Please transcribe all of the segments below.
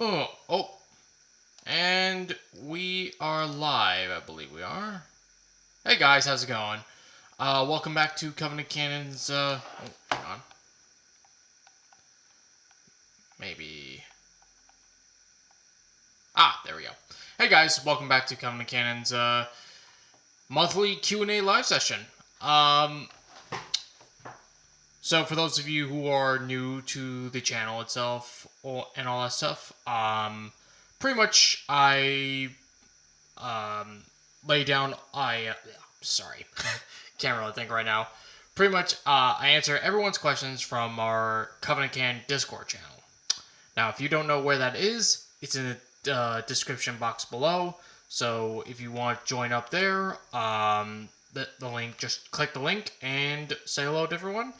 Oh, and we are live, I believe we are. Hey guys, how's it going? Welcome back to Covenant Canon's, hang on. Maybe... there we go. Hey guys, welcome back to Covenant Canon's, monthly Q&A live session. So for those of you who are new to the channel itself, and all that stuff, pretty much I, lay down, sorry, can't really think right now. Pretty much, I answer everyone's questions from our Covenant Canon Discord channel. Now, if you don't know where that is, it's in the description box below. So if you want to join up there, the link, just click the link and say hello to everyone.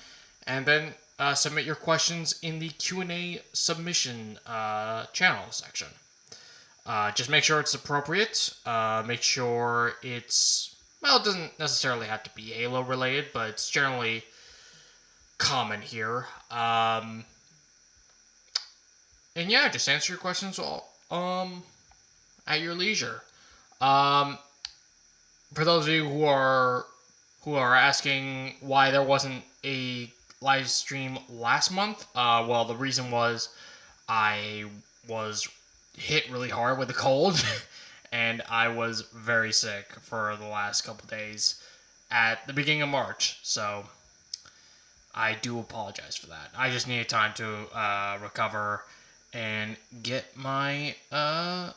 And then submit your questions in the Q&A submission channel section. Just make sure it's appropriate. Make sure it's, well, it doesn't necessarily have to be Halo related, but it's generally common here. And yeah, just answer your questions at your leisure. For those of you who are asking why there wasn't a live stream last month, well, the reason was I was hit really hard with a cold and I was very sick for the last couple days at the beginning of March, so I do apologize for that. I just needed time to recover and get my and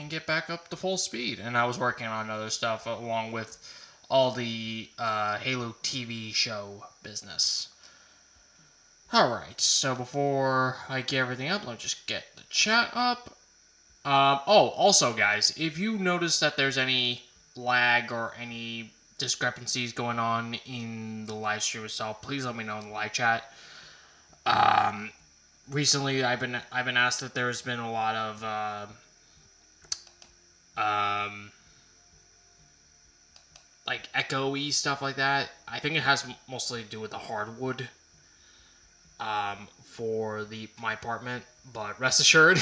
get back up to full speed, and I was working on other stuff along with all the Halo TV show business. Alright, so before I get everything up, let me just get the chat up. Also guys, if you notice that there's any lag or any discrepancies going on in the live stream itself, please let me know in the live chat. Recently I've been asked that there's been a lot of like echo-y stuff like that. I think it has mostly to do with the hardwood for my apartment, but rest assured,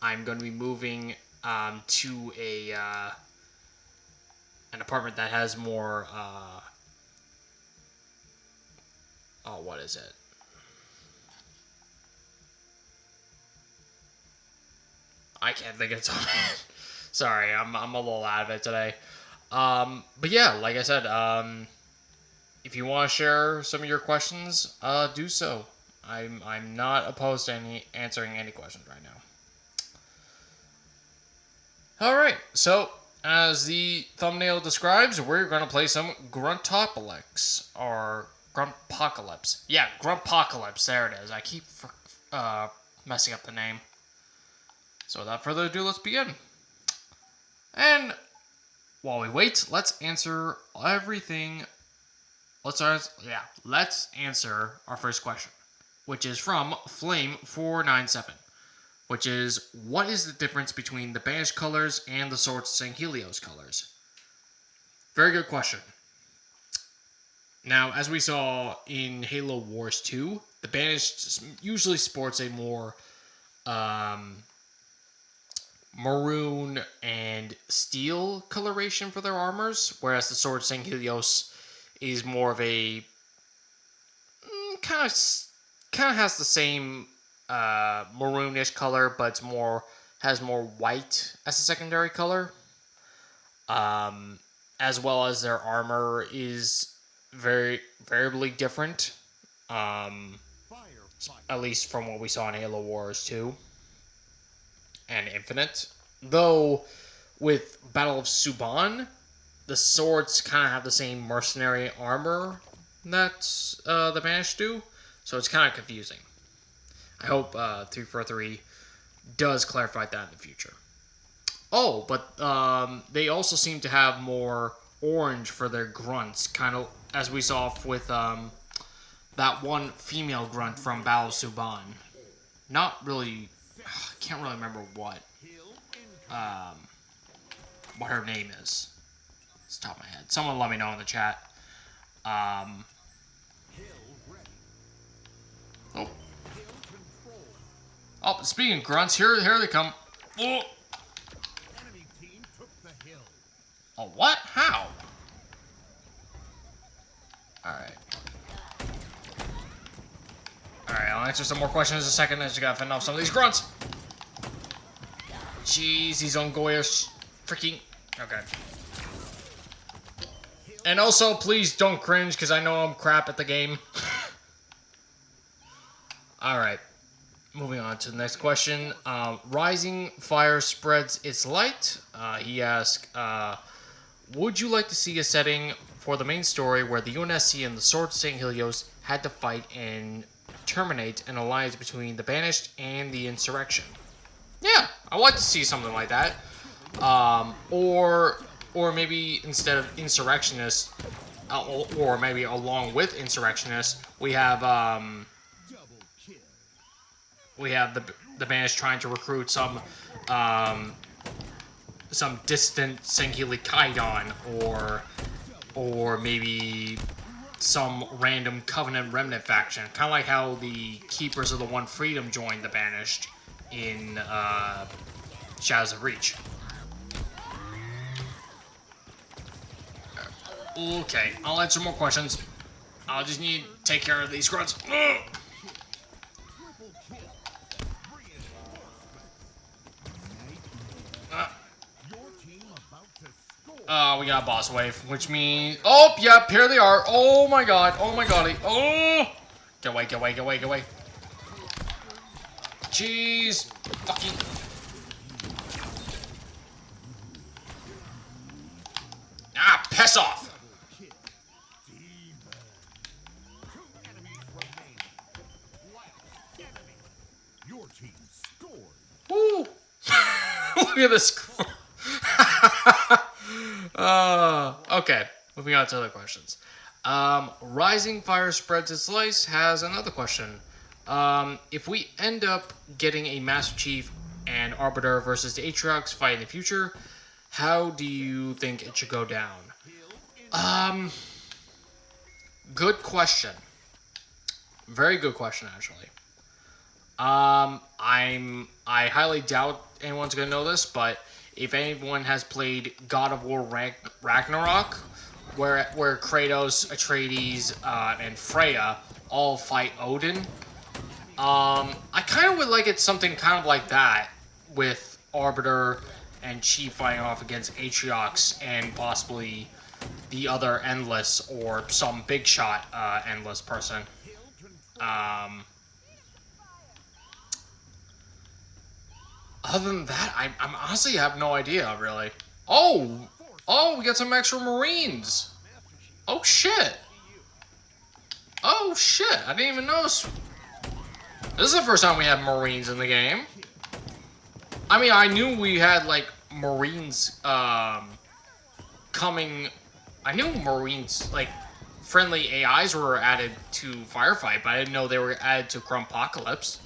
I'm going to be moving to an apartment that has more what is it? I can't think of it. Sorry, I'm a little out of it today. But yeah, like I said, if you want to share some of your questions, do so. I'm not opposed to answering any questions right now. Alright, so as the thumbnail describes, we're going to play some Gruntpocalypse, or Gruntpocalypse. Yeah, Gruntpocalypse, there it is. I keep messing up the name. So without further ado, let's begin. And while we wait, let's answer everything. Let's answer our first question, which is from Flame497, which is, what is the difference between the Banished colors and the Sword's Sanghelios colors? Very good question. Now, as we saw in Halo Wars 2, the Banished usually sports a more maroon and steel coloration for their armors, whereas the Sword Sanghelios is more of a kind of has the same maroonish color, but has more white as a secondary color. As well as their armor is very variably different. At least from what we saw in Halo Wars 2 and Infinite. Though with Battle of Suban, the swords kind of have the same mercenary armor that the Banished do, so it's kind of confusing. I hope 343 does clarify that in the future. Oh, but they also seem to have more orange for their grunts, kind of as we saw with that one female grunt from Battle of Suban. Not really, I can't really remember what her name is. It's the top of my head. Someone let me know in the chat. Oh. Oh, speaking of grunts, here they come. Oh, Enemy team took the hill. oh what? How? Alright. Alright, I'll answer some more questions in a second. I just gotta fend off some of these grunts. Jeez, these Ungoyers freaking... Okay. And also, please don't cringe, because I know I'm crap at the game. Alright. Moving on to the next question. Rising Fire spreads its light. He asked, would you like to see a setting for the main story where the UNSC and the Sword Sanghelios had to fight and terminate an alliance between the Banished and the Insurrection? Yeah, I'd like to see something like that. Or maybe instead of Insurrectionists, or maybe along with Insurrectionists, we have the Banished trying to recruit some distant Sangheli Kaidon, or maybe some random Covenant remnant faction, kind of like how the Keepers of the One Freedom joined the Banished in Shadows of Reach. Okay, I'll answer more questions. I'll just need to take care of these grunts. We got a boss wave, which means... Oh, yep, here they are. Oh my god, oh my god. Oh! Get away, get away, get away, get away. Jeez. Fucking... Ah, piss off! Woo! Look at this score. Okay, moving on to other questions. Rising Fire Spreads Its Light has another question. If we end up getting a Master Chief and Arbiter versus the Atriox fight in the future, how do you think it should go down? Good question. Very good question, actually. I highly doubt anyone's gonna know this, but if anyone has played God of War Ragnarok, where Kratos, Atreides, and Freya all fight Odin, I kind of would like it something kind of like that, with Arbiter and Chief fighting off against Atriox and possibly the other Endless or some big shot Endless person. Other than that, I'm honestly have no idea, really. Oh, we got some extra Marines. Oh, shit. Oh, shit. I didn't even notice. This is the first time we have Marines in the game. I mean, I knew we had, like, Marines, coming... I knew Marines, like, friendly AIs were added to Firefight, but I didn't know they were added to Gruntpocalypse.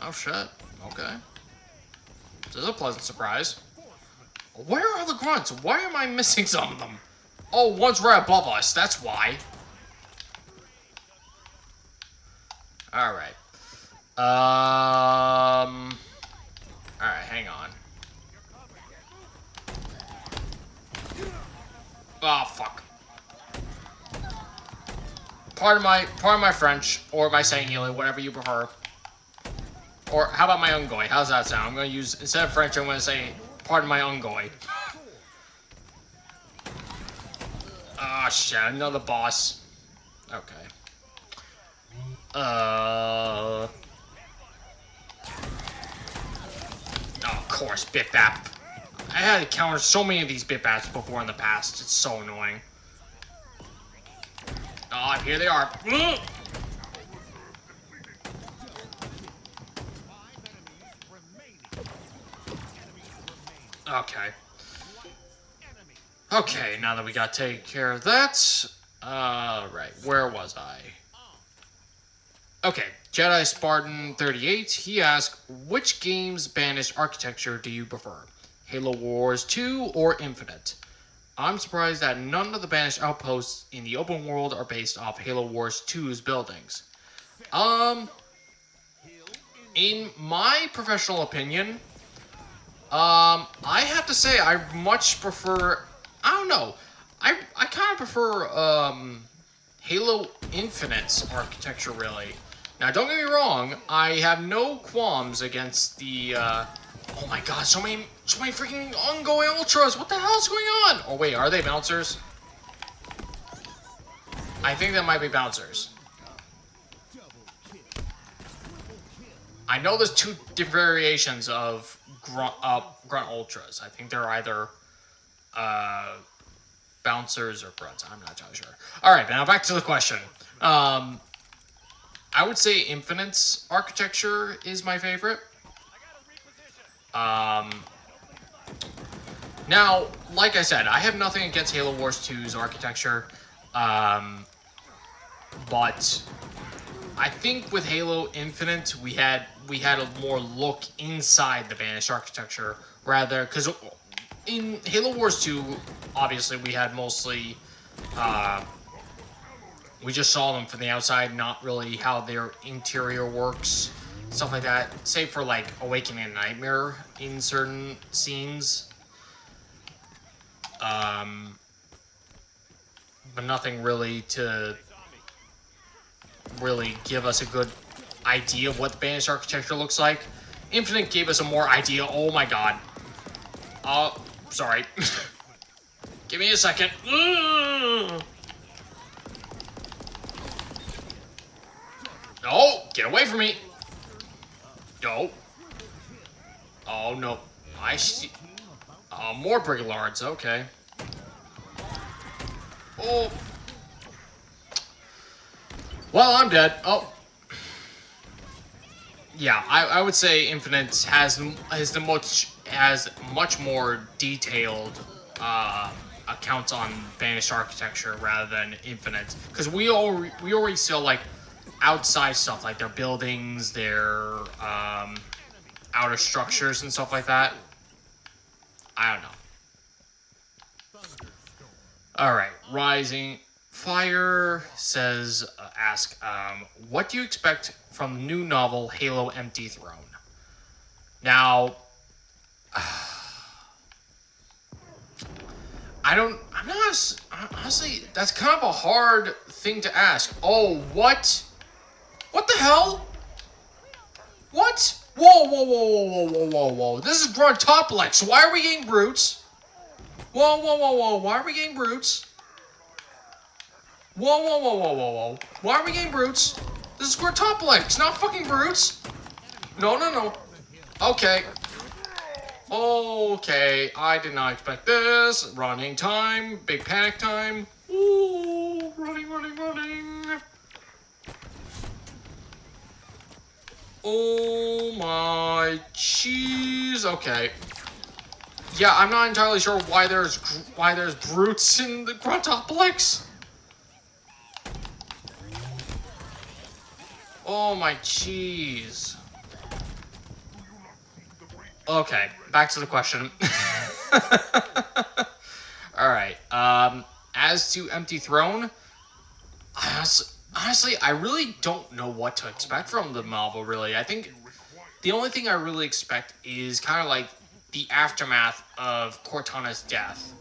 Oh, shit. Okay. This is a pleasant surprise. Where are the grunts? Why am I missing some of them? Oh, one's right above us. That's why. Alright. Alright, hang on. Oh, fuck. Pardon my French, or my Sangheli, whatever you prefer. Or how about my Ungoy? How's that sound? I'm going to use, instead of French, I'm going to say, pardon my Ungoy. Ah, shit, another boss. Okay. Oh, of course, Bip Bap. I had to counter so many of these Bip Baps before in the past. It's so annoying. Oh, here they are. Okay. Okay, now that we got to take care of that. Right, where was I? Okay, Jedi Spartan 38, he asked, which game's Banished architecture do you prefer? Halo Wars 2 or Infinite? I'm surprised that none of the Banished outposts in the open world are based off Halo Wars 2's buildings. In my professional opinion, I have to say I much prefer. I don't know. I kind of prefer Halo Infinite's architecture really. Now, don't get me wrong. I have no qualms against the. Oh my God! So many freaking ongoing ultras. What the hell is going on? Oh wait, are they bouncers? I think that might be bouncers. I know there's two different variations of grunt ultras. I think they're either bouncers or grunts. I'm not entirely sure. All right, now back to the question. I would say Infinite's architecture is my favorite. Now, like I said, I have nothing against Halo Wars 2's architecture, but I think with Halo Infinite, we had a more look inside the Banished architecture, rather, because in Halo Wars 2, obviously, we had mostly, we just saw them from the outside, not really how their interior works, stuff like that, save for, like, Awakening and Nightmare in certain scenes. But nothing really to really give us a good idea of what the Banished architecture looks like. Infinite gave us a more idea. Oh my God. Sorry. Give me a second. No, get away from me. No. Oh no. I see. More Brigalards. Okay. Oh. Well, I'm dead. Oh. Yeah, I would say Infinite has much more detailed accounts on Banished architecture rather than Infinite, because we already saw like outside stuff, like their buildings, their outer structures and stuff like that. I don't know. All right, Rising Fire says, what do you expect from the new novel Halo Empty Throne? Now, honestly, that's kind of a hard thing to ask. Oh, what? What the hell? What? Whoa. This is Gruntpocalypse. Why are we getting brutes? Whoa. Why are we getting brutes? Whoa. Why are we getting brutes? This is Gruntpocalypse, not fucking brutes. No. Okay. Okay, I did not expect this. Running time, big panic time. Ooh, running. Oh my cheese. Okay. Yeah, I'm not entirely sure why there's brutes in the Gruntpocalypse. Oh my cheese. Okay, back to the question. Alright, as to Empty Throne, honestly, I really don't know what to expect from the novel, really. I think the only thing I really expect is kind of like the aftermath of Cortana's death.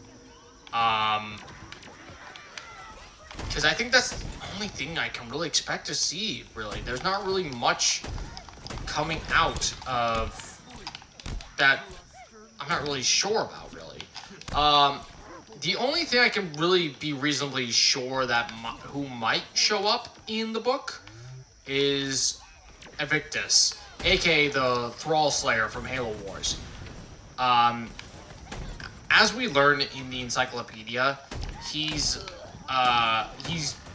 Because I think that's the only thing I can really expect to see, really. There's not really much coming out of that I'm not really sure about, really. The only thing I can really be reasonably sure that who might show up in the book is Evictus, aka the Thrall Slayer from Halo Wars. As we learn in the encyclopedia, he's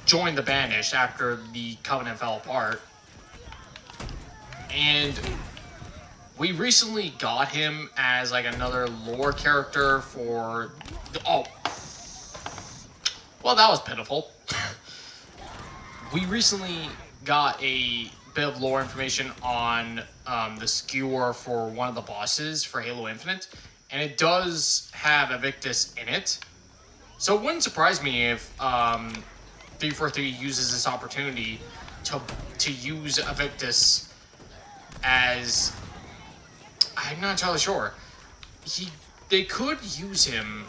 joined the Banished after the Covenant fell apart, and we recently got him as like another lore character for well, that was pitiful. We recently got a bit of lore information on the skewer for one of the bosses for Halo Infinite, and it does have Evictus in it. So it wouldn't surprise me if 343 uses this opportunity to use Evictus as I'm not entirely sure. They could use him,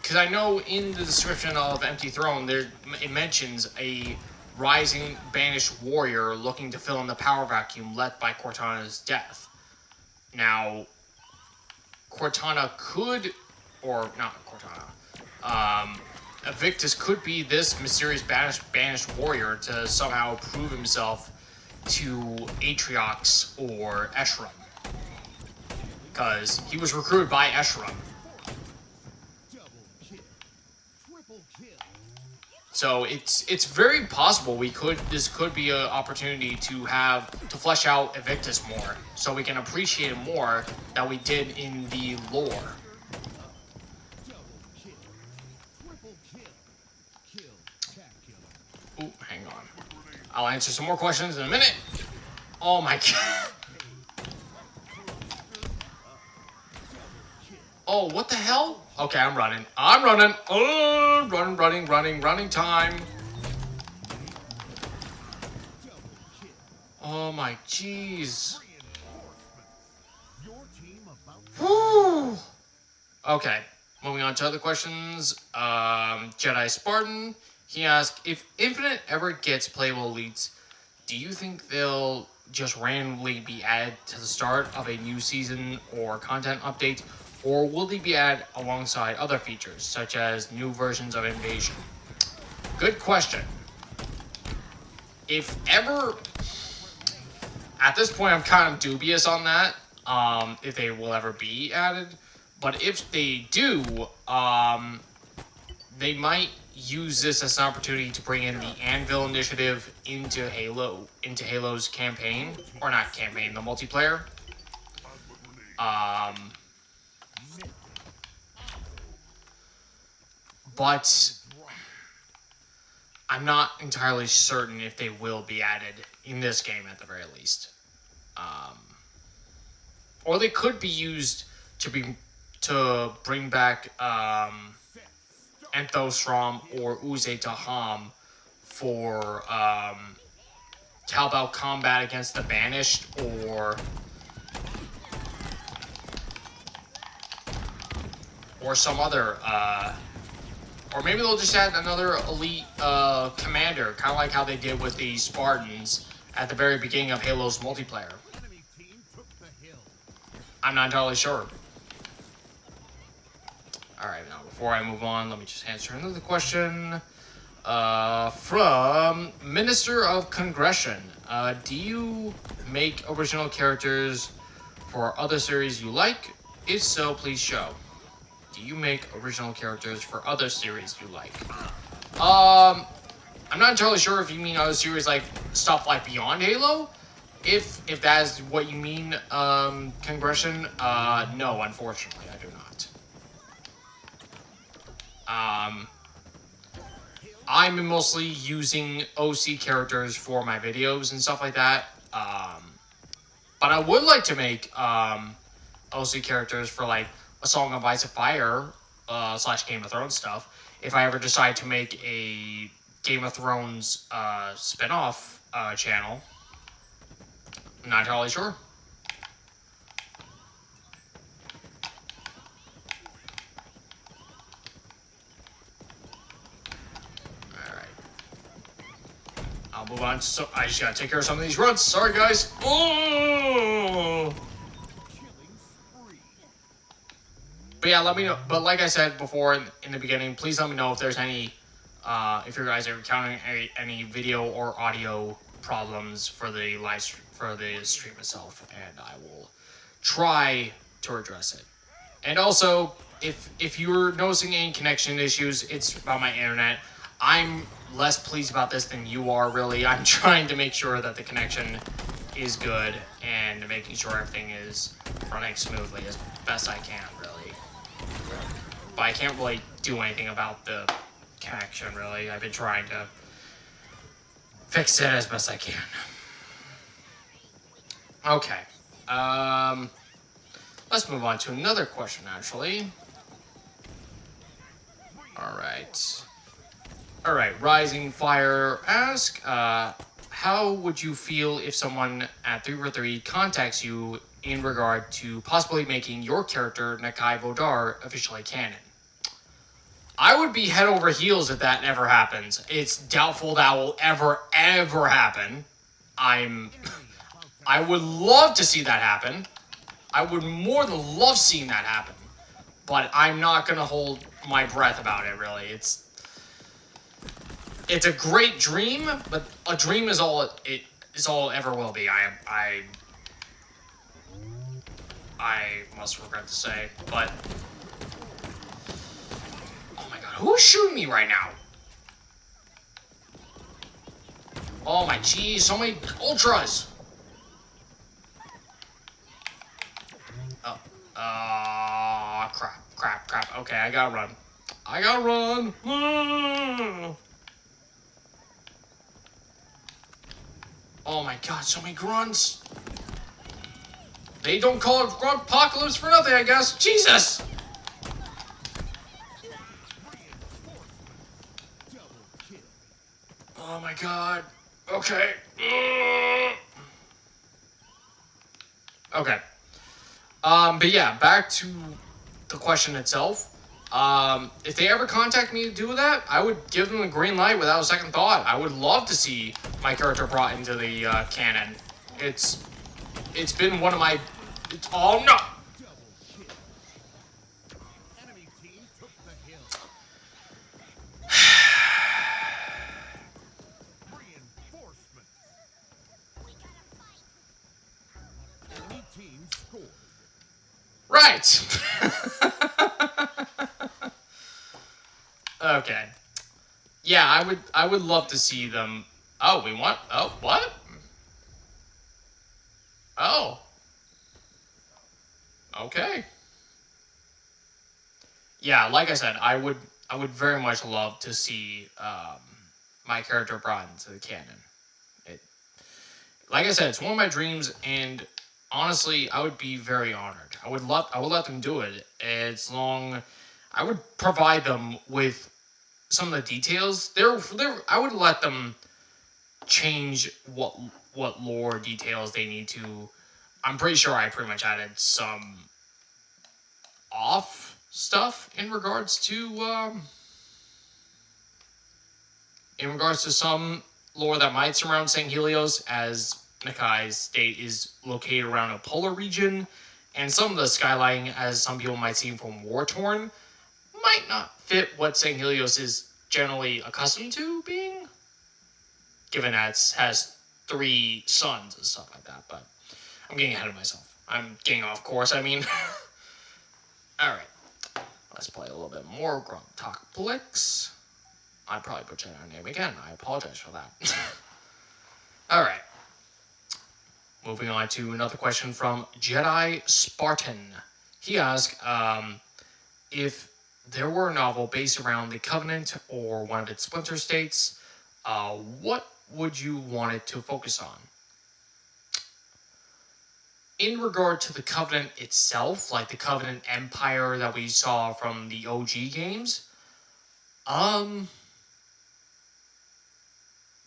because I know in the description of Empty Throne there it mentions a rising banished warrior looking to fill in the power vacuum left by Cortana's death. Now, Cortana could, or not Cortana, Evictus could be this mysterious banished warrior to somehow prove himself to Atriox or Escharum. Because he was recruited by Escharum. So it's very possible this could be an opportunity to flesh out Evictus more, so we can appreciate him more than we did in the lore. Ooh, hang on. I'll answer some more questions in a minute. Oh my god. Oh, what the hell? Okay, I'm running. Oh, running time. Oh my jeez. Woo. Okay, moving on to other questions. Jedi Spartan. He asked, if Infinite ever gets playable elites, do you think they'll just randomly be added to the start of a new season or content update? Or will they be added alongside other features, such as new versions of Invasion? Good question. If ever... At this point, I'm kind of dubious on that, if they will ever be added. But if they do, they might use this as an opportunity to bring in the Anvil initiative into Halo's campaign. Or not campaign, the multiplayer. But I'm not entirely certain if they will be added in this game at the very least. Or they could be used to bring back Enthosram or Uze Taham for to help out combat against the Banished, or some other or maybe they'll just add another elite commander, kind of like how they did with the Spartans at the very beginning of Halo's multiplayer. I'm not entirely sure. Alright, now before I move on, let me just answer another question. From Minister of Congression. Do you make original characters for other series you like? If so, please show. Do you make original characters for other series you like? I'm not entirely sure if you mean other series like stuff like Beyond Halo. If that is what you mean, Congression, no, unfortunately, I do not. I'm mostly using OC characters for my videos and stuff like that. But I would like to make OC characters for like a Song of Ice and Fire / Game of Thrones stuff. If I ever decide to make a Game of Thrones spin-off channel. I'm not entirely sure. Alright. I'll move on. So I just gotta take care of some of these runs. Sorry, guys. Oh! But yeah, let me know. But like I said before in the beginning, please let me know if there's any, if you guys are encountering any video or audio problems for the stream itself, and I will try to address it. And also, if you're noticing any connection issues, it's about my internet. I'm less pleased about this than you are, really. I'm trying to make sure that the connection is good and making sure everything is running smoothly as best I can, really. But I can't really do anything about the connection, really. I've been trying to fix it as best I can. Okay. Let's move on to another question, actually. Alright. Rising Fire asks, how how would you feel if someone at 343 contacts you in regard to possibly making your character, Nakai Vodar, officially canon? I would be head over heels if that never happens. It's doubtful that will ever happen. I would love to see that happen. I would more than love seeing that happen. But I'm not gonna hold my breath about it, really. It's a great dream, but a dream is all it ever will be. I must regret to say, but oh my god, who's shooting me right now? Oh my jeez, so many ultras. Oh, crap. Okay, I gotta run. Oh my god, so many grunts. They don't call it Gruntpocalypse for nothing, I guess. Jesus! Oh my god. Okay. Okay. But yeah, back to the question itself. If they ever contact me to do that, I would give them the green light without a second thought. I would love to see my character brought into the canon. It's been one of my. Oh no! Enemy team took the hill. Reinforcements. Enemy team scored. Right. Okay. Yeah, I would love to see them. Oh, we want. Oh, what? Oh. Okay. Yeah, like I said, I would very much love to see my character brought into the canon. Like I said, it's one of my dreams, and honestly, I would be very honored. I would let them do it as long. I would provide them with some of the details. I would let them change what lore details they need to. I'm pretty sure I pretty much added some off stuff in regards to some lore that might surround Sanghelios, as Nakai's state is located around a polar region, and some of the skylighting, as some people might see from War Torn, might not fit what Sanghelios is generally accustomed to being, given that it has 3 suns and stuff like that. But I'm getting ahead of myself. I'm getting off course, I mean. Alright. Let's play a little bit more Gruntpocalypse. I probably butchered our name again. I apologize for that. Alright. Moving on to another question from Jedi Spartan. He asked, if there were a novel based around the Covenant or one of its splinter states, what would you want it to focus on? In regard to the Covenant itself, like the Covenant Empire that we saw from the OG games,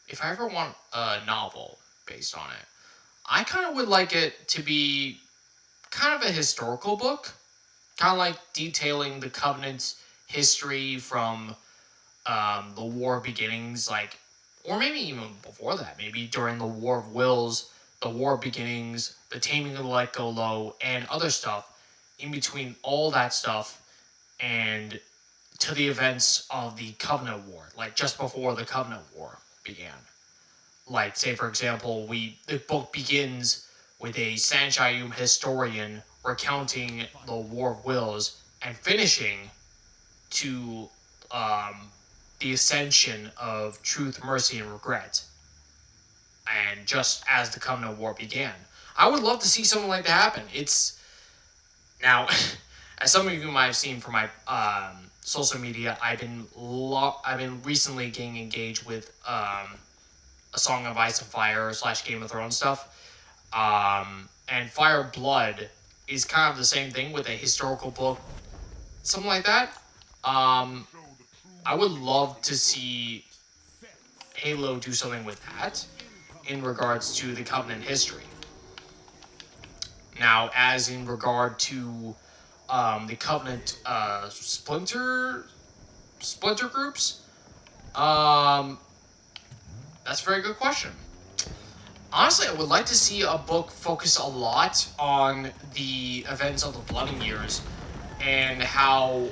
if I ever want a novel based on it, I kind of would like it to be kind of a historical book, kind of like detailing the Covenant's history from the War Beginnings, like, or maybe even before that, maybe during the War of Wills, the War Beginnings, the Taming of the Let Go Low, and other stuff in between all that stuff and to the events of the Covenant War, like just before the Covenant War began. Like, say for example, the book begins with a Sanshayum historian recounting the War of Wills and finishing to the ascension of Truth, Mercy, and Regret. And just as the Covenant War began. I would love to see something like that happen. It's... Now, as some of you might have seen from my social media, I've been recently getting engaged with A Song of Ice and Fire / Game of Thrones stuff. And Fire Blood is kind of the same thing with a historical book. Something like that. I would love to see Halo do something with that. in regards to the Covenant history. Now, as in regard to the Covenant splinter groups, that's a very good question. Honestly, I would like to see a book focus a lot on the events of the Blood and Years and how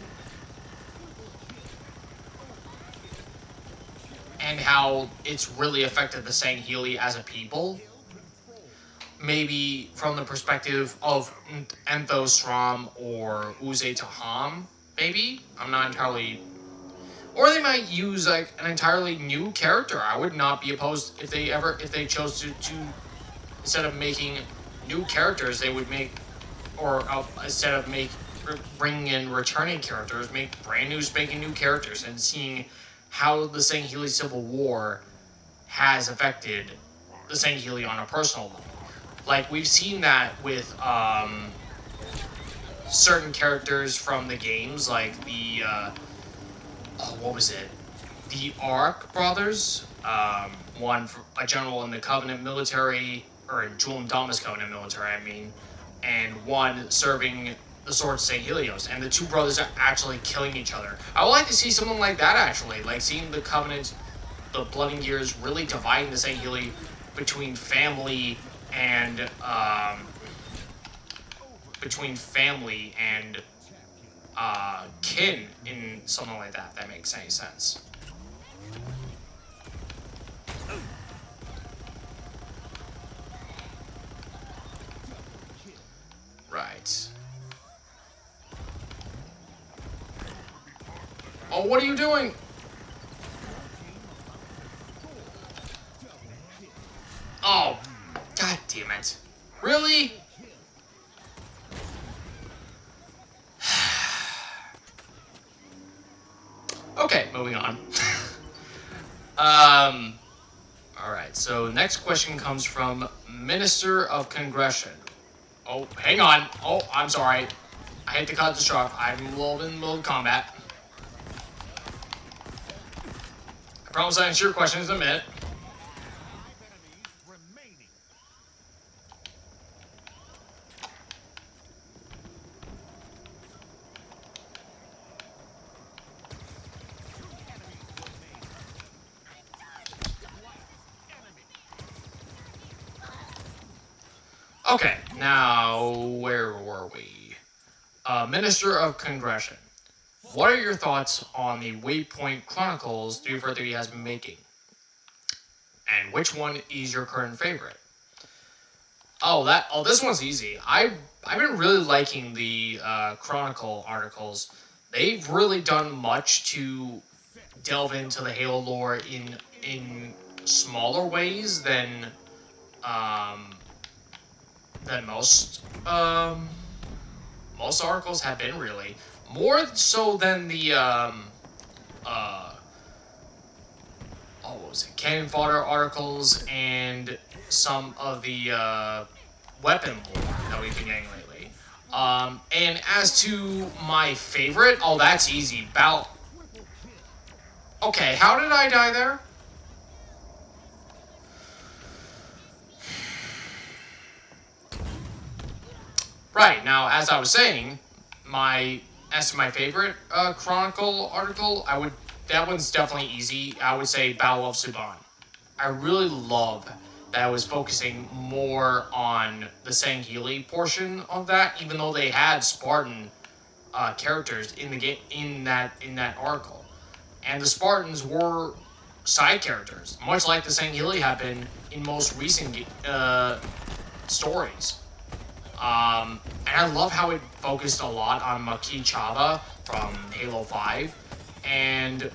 it's really affected the Sangheli as a people. Maybe from the perspective of Enthos Ram or Uze Taham, maybe? I'm not entirely... Or they might use like an entirely new character. I would not be opposed if they chose to instead of making new characters, they would make, or instead of bringing in returning characters, make brand new spanking new characters and seeing how the Sangheli Civil War has affected the Sangheli on a personal level. Like, we've seen that with certain characters from the games, like the, what was it? The Ark brothers, one a general in the Covenant military, or in Jul Mdama's Covenant military, I mean, and one serving the sword of Sanghelios, and the two brothers are actually killing each other. I would like to see something like that, actually, like seeing the Covenant, the Blood and Years, really dividing the Sangheli between family and kin in something like that. That makes any sense. Right. Oh, what are you doing? Oh, god damn it. Really? Okay, moving on. Alright, so next question comes from Minister of Congression. Oh, hang on. Oh, I'm sorry. I hate to cut this off. I'm in the middle of combat. I promise I'll answer your questions in a minute. Okay, now, where were we? Minister of Congression. What are your thoughts on the Waypoint Chronicles 343 has been making? And which one is your current favorite? This one's easy. I've been really liking the Chronicle articles. They've really done much to delve into the Halo lore in smaller ways than most articles have been, really. More so than the what was it? Cannon fodder articles and some of the weapon lore that we've been getting lately. And as to my favorite, that's easy. Okay, how did I die there? Right, now, as I was saying, as to my favorite Chronicle article, that one's definitely easy. I would say Battle of Suban. I really love that I was focusing more on the Sangheli portion of that, even though they had Spartan characters in the game in that article. And the Spartans were side characters, much like the Sangheli have been in most recent stories. And I love how it focused a lot on Maki Chaba from Halo 5 and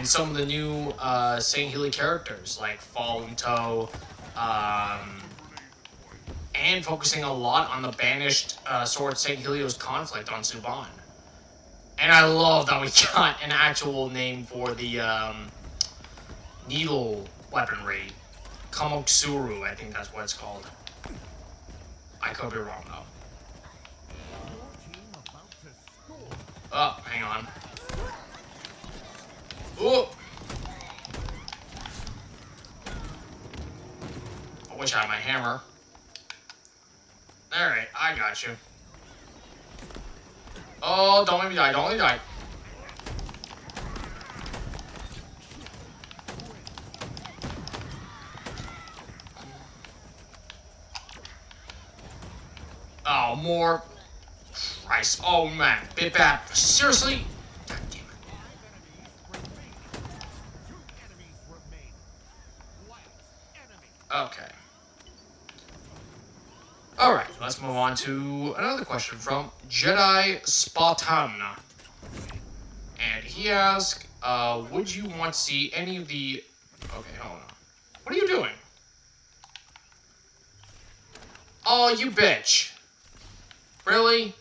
some of the new Sangheli characters like Fallen Toe, and focusing a lot on the Banished Sword Sanghelios conflict on Suban. And I love that we got an actual name for the needle weaponry. Kamoksuru, I think that's what it's called. I could be wrong, though. Oh, hang on. Which out my hammer. Alright, I got you. Oh, don't let me die, don't let me die. Oh, more. Christ. Oh, man. Bit bad. Seriously? God damn it. Okay. Alright, let's move on to another question from Jedi Spartan. And he asked, would you want to see any of the... Okay, hold on. What are you doing? Oh, you bitch. Really?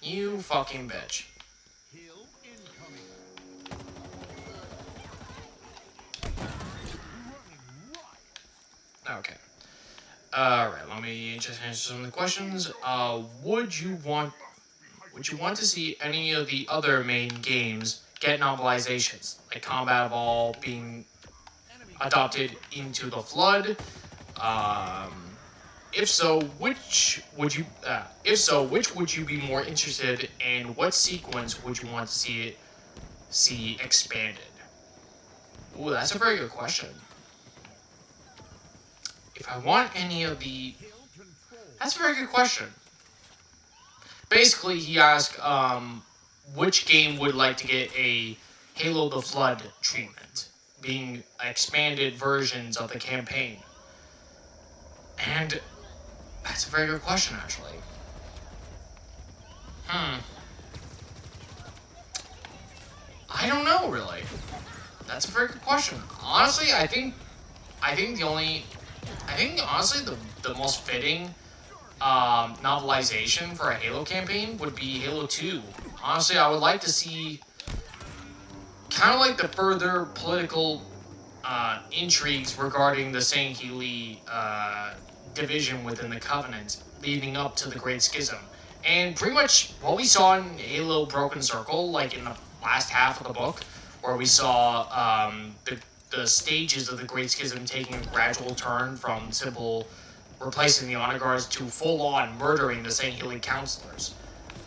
You fucking bitch. Okay. Alright, let me just answer some of the questions. Would you want to see any of the other main games get novelizations, like Combat Ball being adopted into the Flood? If so, which would you be more interested in? What sequence would you want to see expanded? Ooh, that's a very good question. If I want any of the... That's a very good question. Basically, he asked, which game would like to get a Halo the Flood treatment, being expanded versions of the campaign. And that's a very good question, actually. I don't know, really. That's a very good question. Honestly, I think honestly the most fitting novelization for a Halo campaign would be Halo 2. Honestly, I would like to see kind of like the further political intrigues regarding the Sanghelios division within the Covenant leading up to the Great Schism. And pretty much what we saw in Halo Broken Circle, like in the last half of the book, where we saw the stages of the Great Schism taking a gradual turn from simple replacing the honor guards to full-on murdering the Sanghelios counselors.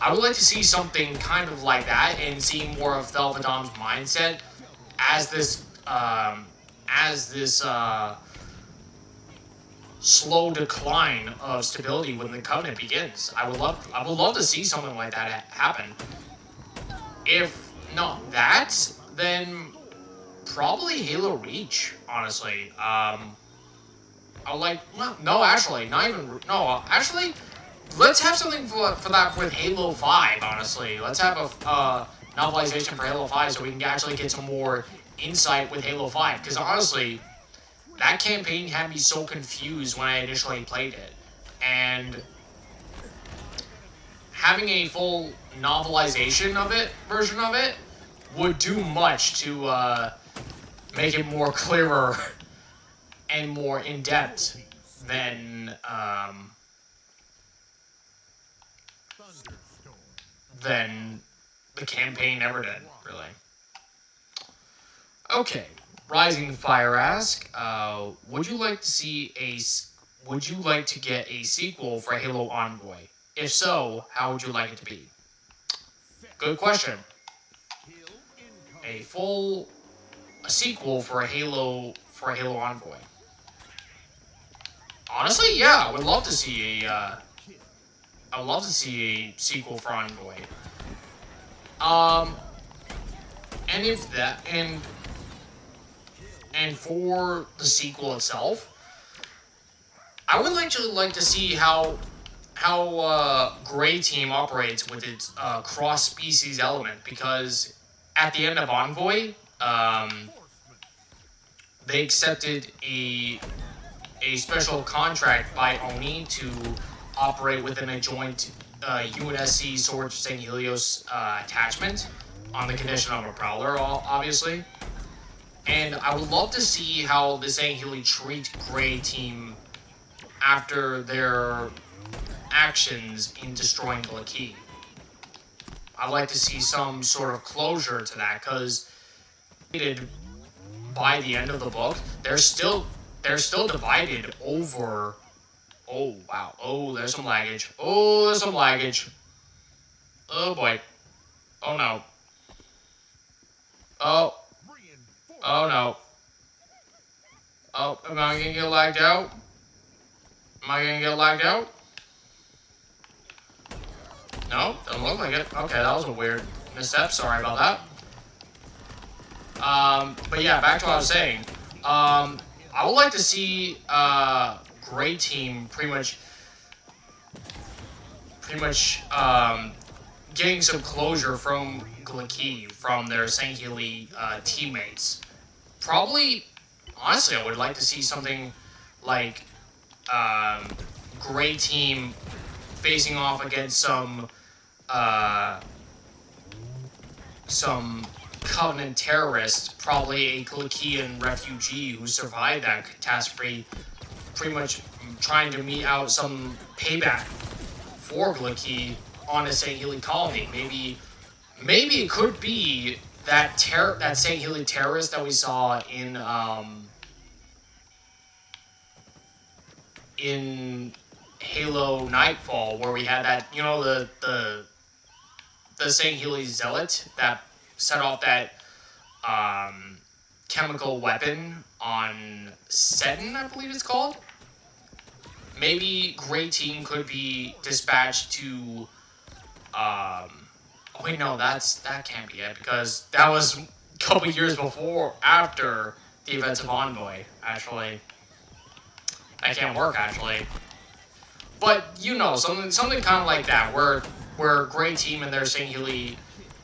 I would like to see something kind of like that and see more of Thel Vadam's mindset as this slow decline of stability when the Covenant begins. I would love to see something like that happen. If not that, then probably Halo Reach, honestly. Let's have something for that with Halo 5, honestly. Let's have a novelization for Halo 5 so we can actually get some more insight with Halo 5. Because honestly, that campaign had me so confused when I initially played it. And having a full novelization version of it, would do much to make it more clearer and more in-depth than the campaign ever did, really. Okay, Rising Fire asks, would you like to get a sequel for Halo Envoy? If so, how would you like it to be? Good question. A sequel for Halo Envoy. Honestly, yeah, I would love to see a sequel for Envoy. And if that and for the sequel itself, I would like to see how Grey Team operates with its cross-species element, because at the end of Envoy, they accepted a special contract by Oni to operate within a joint UNSC Swords Sanghelios attachment on the condition of a Prowler, obviously. And I would love to see how the Sanghelios treat Grey Team after their actions in destroying Glaki. I'd like to see some sort of closure to that, because by the end of the book, they're still divided over. Oh wow! Oh, there's some laggage. Oh, there's some laggage. Oh boy. Oh no. Oh. Oh no. Oh, am I gonna get lagged out? Am I gonna get lagged out? No, doesn't look like it. Okay, that was a weird misstep. Sorry about that. But yeah, back to what I was saying. I would like to see Gray Team pretty much getting some closure from Glaki, from their Sangheli teammates. Probably, honestly, I would like to see something like Gray Team facing off against some Covenant terrorist, probably a Glakian refugee who survived that catastrophe, pretty much trying to mete out some payback for Glaki on a Sangheli colony. Maybe it could be that Sangheli terrorist that we saw in Halo Nightfall, where we had that, you know, the Sangheli zealot that set off that chemical weapon on Seton, I believe it's called. Maybe Gray Team could be dispatched to oh wait, no, that can't be it, because that was a couple years after the events of Envoy, actually. That can't work, actually. But, you know, something kind of like that, where Gray Team and their Sangheli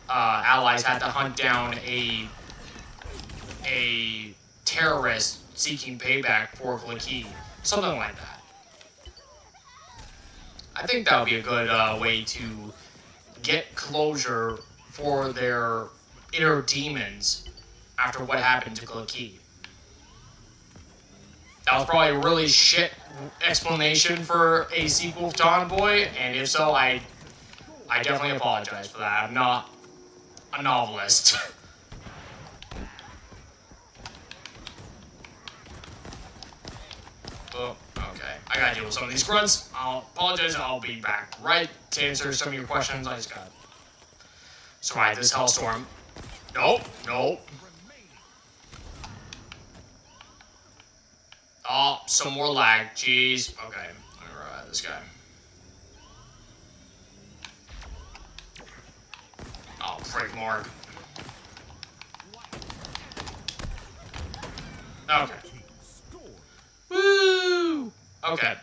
allies had to hunt down a terrorist seeking payback for Glaki. Something like that. I think that would be a good way to get closure for their inner demons after what happened to Glaki. That was probably a really shit explanation for a sequel to Envoy, and if so, I definitely apologize for that. I'm not a novelist. Oh, okay. I gotta deal with some of these grunts. I'll apologize. I'll be back right to answer some of your questions. I just gotta survive this hellstorm. Nope. Oh, some more lag. Jeez. Okay. Let me ride this guy. Oh, frick, Morg. Okay. Woo! Okay.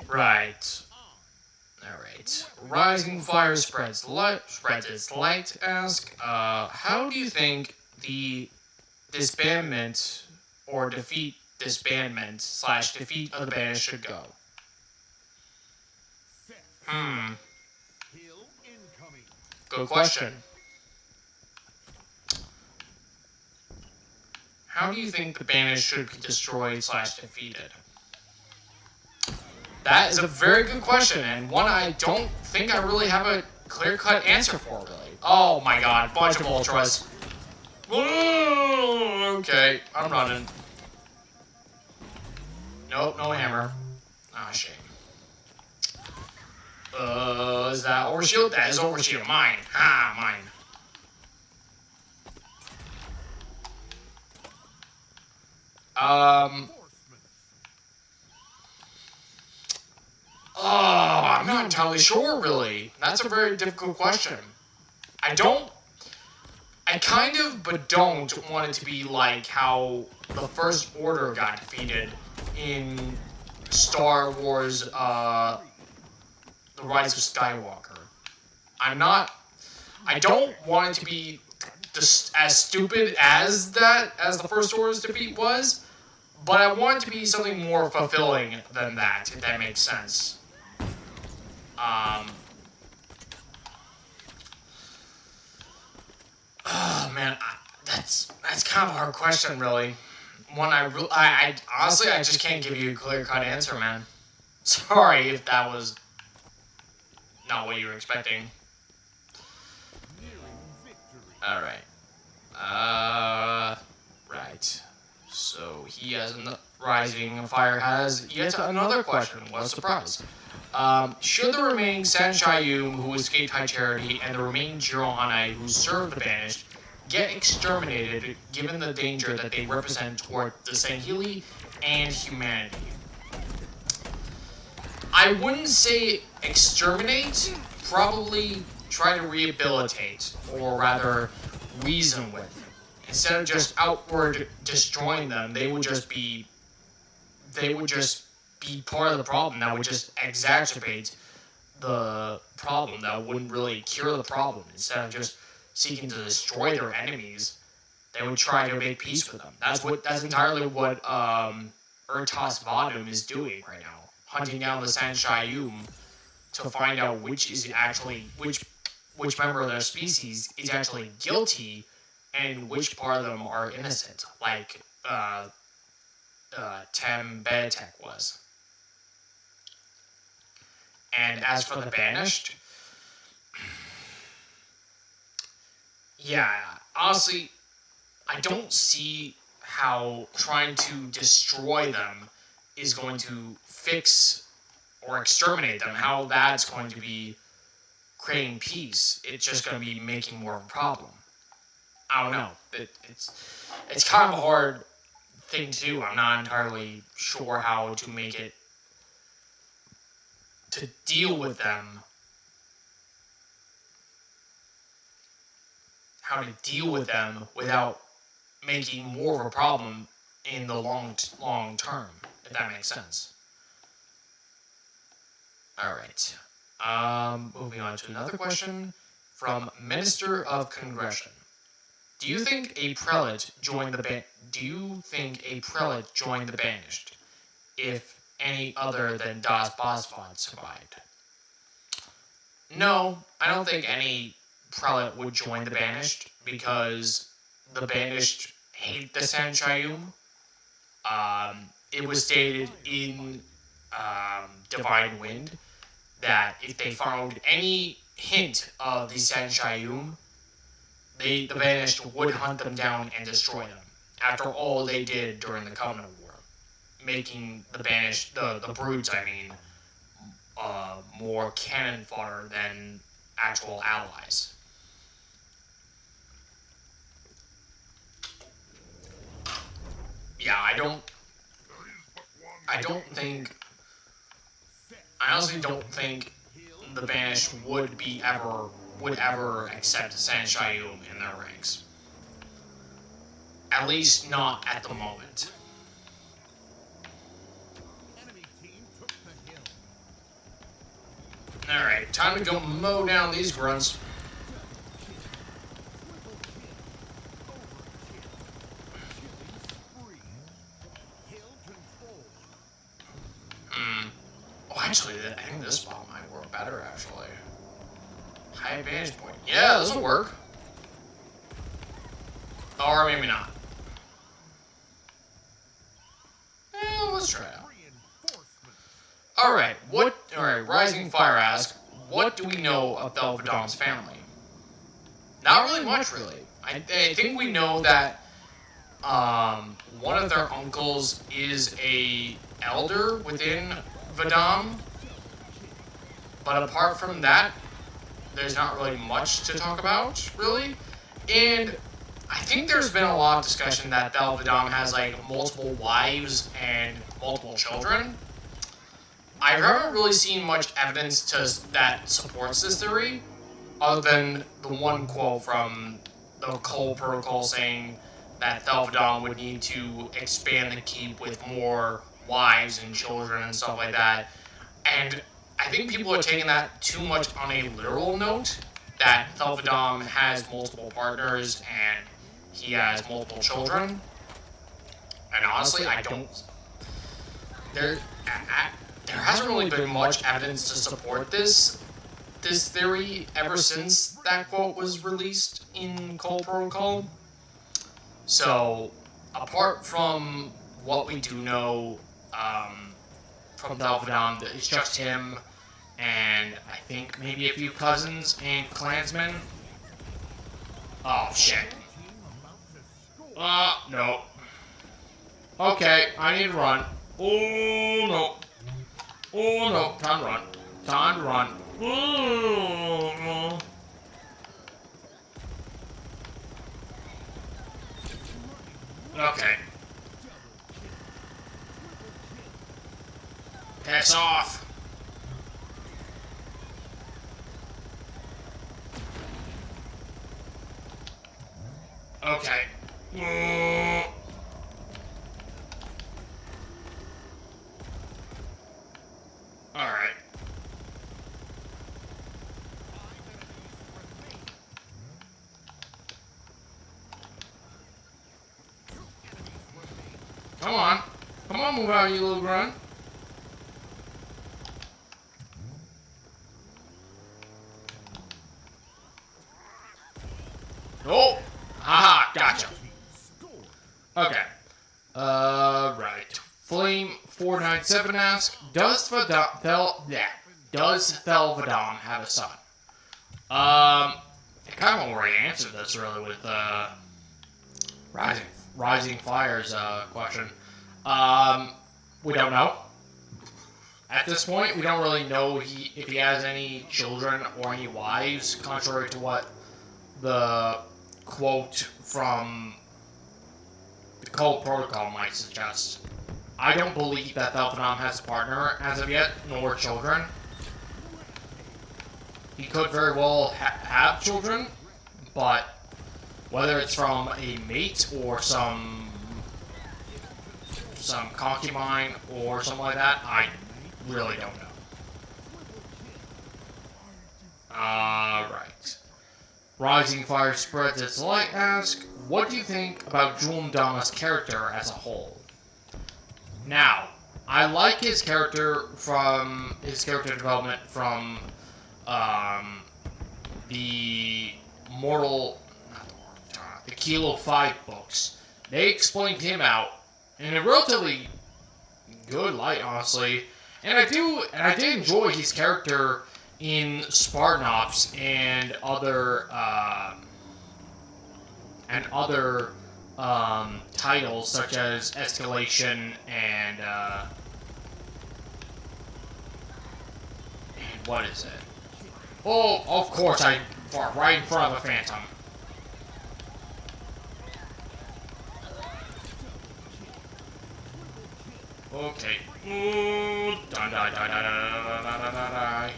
Right. Alright. Rising Fire spreads its light. Ask, how do you think the disbandment or disbandment / defeat of the Banished should go? Good question. How do you think the Banished should be destroyed / defeated? That is a very good question, and one I don't think I really have a clear-cut answer for, really. Oh my god, bunch of ultras. Okay, I'm running. Nope, no hammer. Ah, shame. Is that overshield? That is overshield. Mine. Ah, mine. Oh, I'm not entirely sure, really. That's a very difficult question. I kind of, but don't want it to be like how the First Order got defeated in Star Wars, The Rise of Skywalker. I don't want it to be just as stupid as the First Order's defeat was, but I want it to be something more fulfilling than that, if that makes sense. Oh man, that's kind of a hard question, really. One I honestly I just can't give you a clear-cut answer, man. Sorry if that was not what you were expecting. All right. Alright. So he has Rising Fire has yet another question. What a surprise. Should the remaining Sanshayum who escaped High Charity and the remaining Jirohanai who served the Banished get exterminated given the danger that they represent toward the Sangheli and humanity? I wouldn't say exterminate, probably try to rehabilitate, or rather reason with. Instead of just outward destroying them, they would just be part of the problem. That would just exacerbate the problem. That wouldn't really cure the problem. Instead of just seeking to destroy their enemies, they would try to make peace with them. That's entirely what Thel Vadam is doing right now, hunting down the Sanshayum to find out which member of their species is actually guilty and which part of them are innocent, like Betek was. And as for the Banished, yeah, honestly, I don't see how trying to destroy them is going to fix or exterminate them, how that's going to be creating peace. It's just going to be making more of a problem. I don't know. It's kind of a hard thing to do. I'm not entirely sure how to make it to deal with them. How to deal with them without making more of a problem in the long term, if that makes sense. Alright. Moving on to another question from Minister of Congression. Do you think a prelate joined the Banished, if any other than Das Bosfont survived? No, I don't think any prelate would join the Banished, because the Banished hate the Sanshayum. It was stated in Divine Wind that if they found any hint of the Sanshayum, the Banished would hunt them down and destroy them. After all they did during the Covenant War, making the Banished, the Broods, more cannon fodder than actual allies. Yeah, I honestly don't think the Banished would ever accept Sanshayum in their ranks. At least not at the moment. Enemy team took the hill. Alright, time to go mow down these grunts. Oh, actually, I think this spot might work better, actually. High vantage point. Yeah, this will work. Or maybe not. Let's try it out. Alright, Rising Fire asks, what do we know of Thel Vadam's family? Not really much, really. I think we know that one of their uncles is a elder within Vadam, but apart from that, there's not really much to talk about, really. And I think there's been a lot of discussion that Thel Vadam has multiple wives and multiple children. I haven't really seen much evidence that supports this theory, other than the one quote from the Cole Protocol saying that Thel Vadam would need to expand the keep with more wives and children and stuff like that. And I think people are taking that too much on a literal note, that Thel Vadam has multiple partners and he has multiple children. And honestly, there hasn't really been much evidence to support this theory ever since that quote was released in Cole Protocol. So, apart from what we do know from Thel Vadam, it's just him and I think maybe a few cousins and clansmen. Oh shit. No. Okay, I need to run. Oh no. Oh no. Time to run. Time to run. Oh, no. Okay. Piss off. Okay. Alright. Come on. Come on, move out, you little grunt. Oh! Haha, gotcha. Okay. Right. Flame497 asks, does Thel Vadam have a son? I kind of already answered this really with Rising Fire's question. We don't know. At this point, we don't really know if he has any children or any wives, contrary to what the quote from the Cult Protocol might suggest. I don't believe that Thel Vadam has a partner as of yet, nor children. He could very well have children, but whether it's from a mate or some concubine or something like that, I really don't know. Alright. Rising Fire Spreads Its Light asks, what do you think about Jul Mdama's character as a whole? Now, I like his character development from the Kilo 5 books. They explained him out in a relatively good light, honestly. And I did enjoy his character in Spartan Ops and other titles such as Escalation and what is it? Oh, of course, I fought right in front of a Phantom. Okay. Ooh, die.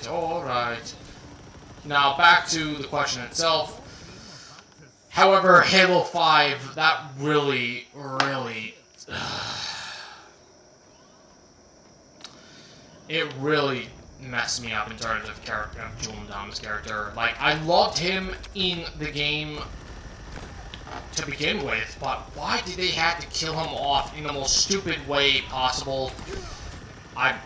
Alright. Now, back to the question itself. However, Halo 5, that really... it really messed me up in terms of Jul Mdama's character. Like, I loved him in the game to begin with, but why did they have to kill him off in the most stupid way possible? I'm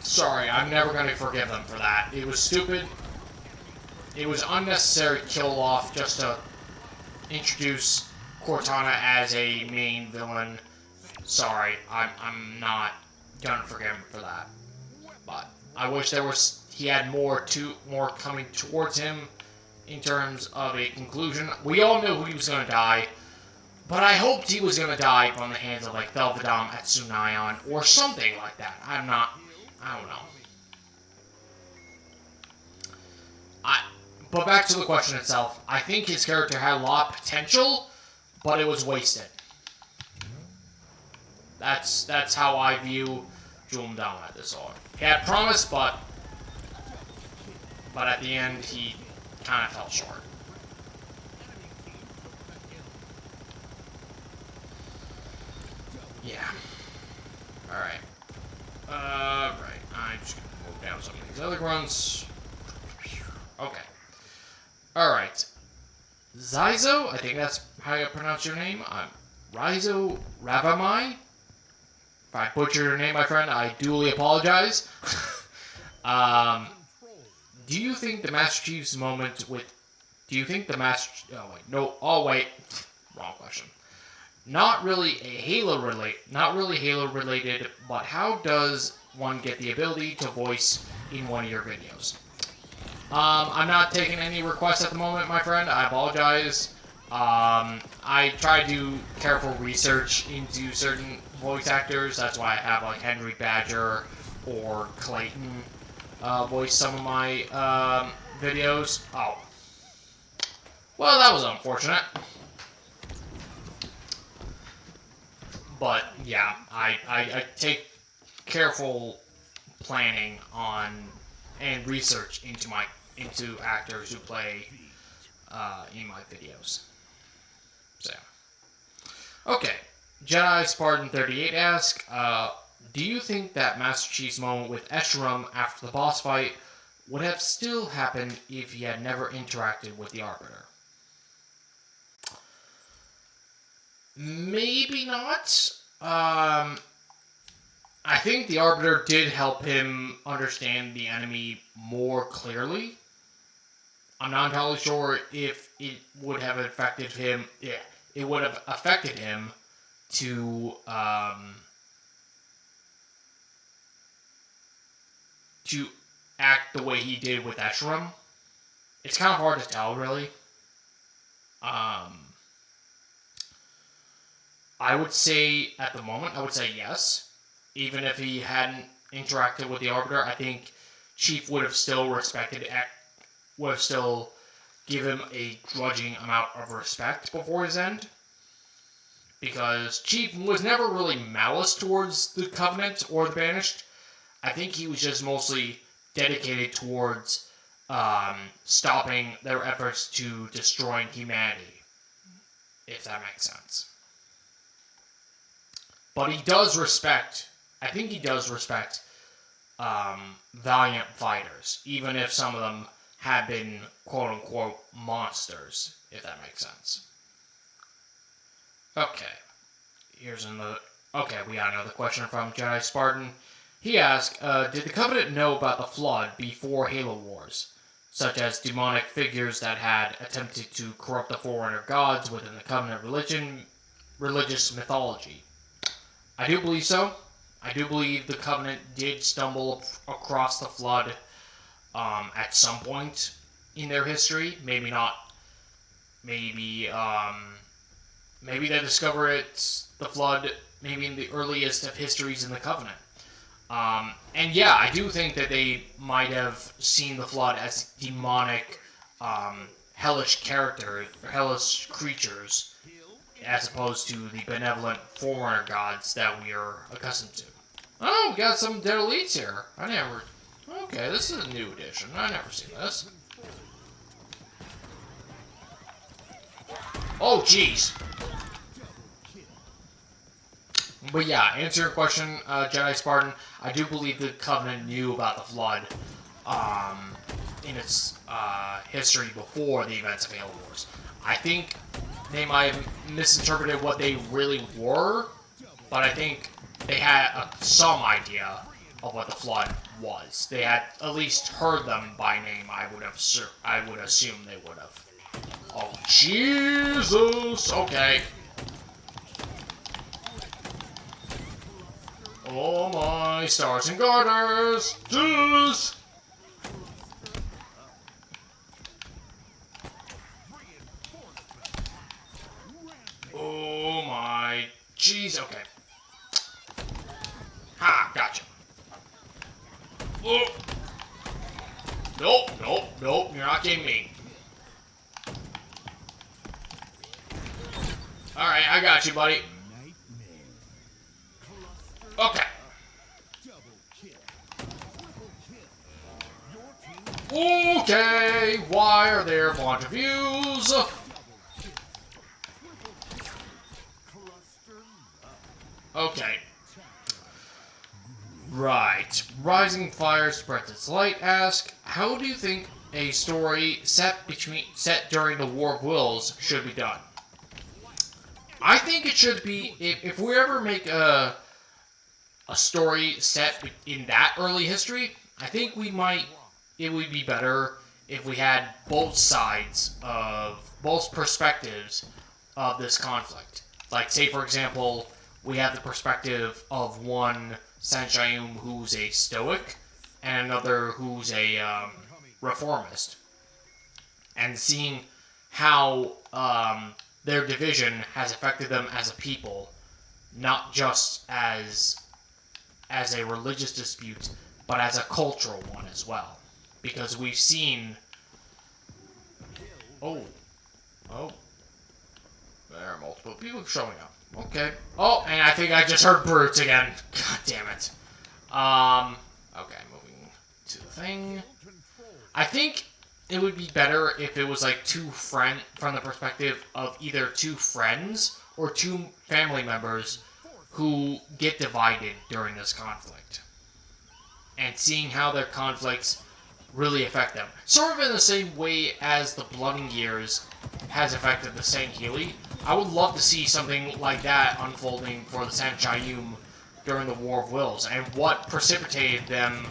sorry, I'm never going to forgive them for that. It was stupid. It was unnecessary kill off just to introduce Cortana as a main villain. Sorry, I'm not gonna forgive him for that. But I wish he had more coming towards him in terms of a conclusion. We all knew he was gonna die, but I hoped he was gonna die from the hands of like Thel Vadam at Sunayon or something like that. I don't know. But back to the question itself, I think his character had a lot of potential, but it was wasted. That's how I view Jul Mdama at this point. He had promise, but at the end he kind of fell short. Yeah. Alright. Right. I'm just gonna move down some of these other grunts. Okay. Alright. Zyzo, I think that's how you pronounce your name. I'm Rizo Ravamai. If I butchered your name, my friend, I duly apologize. Do you think the Master Chief's moment with... Oh, wait. Wrong question. Not really Halo related, but how does one get the ability to voice in one of your videos? I'm not taking any requests at the moment, my friend. I apologize. I try to do careful research into certain voice actors. That's why I have like Henry Badger or Clayton voice some of my videos. Oh. Well, that was unfortunate. But yeah, I take careful planning on and research into actors who play in my videos. So okay, Jedi Spartan 38 asks, do you think that Master Chief's moment with Escharum after the boss fight would have still happened if he had never interacted with the Arbiter? Maybe not. I think the Arbiter did help him understand the enemy more clearly. I'm not entirely sure if it would have affected him. Yeah, it would have affected him to act the way he did with Escharum. It's kind of hard to tell, really. I would say, at the moment, I would say yes. Even if he hadn't interacted with the Arbiter, I think Chief would have still respected it, would have still given him a grudging amount of respect before his end. Because Chief was never really malice towards the Covenant or the Banished. I think he was just mostly dedicated towards stopping their efforts to destroying humanity. If that makes sense. But he does respect, I think he does respect valiant fighters, even if some of them have been quote-unquote monsters, if that makes sense. Okay, here's another, okay, we got another question from Jedi Spartan. He asked, did the Covenant know about the Flood before Halo Wars, such as demonic figures that had attempted to corrupt the Forerunner gods within the Covenant religious mythology? I do believe so. I do believe the Covenant did stumble across the Flood at some point in their history. Maybe not. Maybe they discover the Flood maybe in the earliest of histories in the Covenant. And yeah, I do think that they might have seen the Flood as demonic, hellish creatures, as opposed to the benevolent Forerunner gods that we are accustomed to. Oh, we got some dead elites here. Okay, this is a new edition. I never seen this. Oh, jeez. But yeah, answer your question, Jedi Spartan. I do believe the Covenant knew about the Flood in its history before the events of Halo Wars. I think they might have misinterpreted what they really were, but I think they had some idea of what the Flood was. They had at least heard them by name. I would assume they would have. Oh Jesus! Okay. Oh my stars and garters! Jeez! Oh my jeez, okay. Ha, gotcha. Oh. Nope, you're not getting me. Alright, I got you, buddy. Okay. Okay, why are there a bunch of views? Okay. Right. Rising Fire Spreads Its Light asks, how do you think a story set during the War of Wills should be done? I think it should be, if we ever make a story set in that early history, I think it would be better if we had both perspectives of this conflict. Like, say for example, we have the perspective of one Sanshayum who's a stoic, and another who's a reformist, and seeing how their division has affected them as a people, not just as a religious dispute, but as a cultural one as well. Because we've seen... Oh. There are multiple people showing up. Okay. Oh, and I think I just heard brutes again. God damn it. Okay, moving to the thing. I think it would be better if it was like from the perspective of either two friends or two family members who get divided during this conflict. And seeing how their conflicts really affect them. Sort of in the same way as the Blooding Years has affected the Sanghelios. I would love to see something like that unfolding for the Sanghelios during the War of Wills, and what precipitated them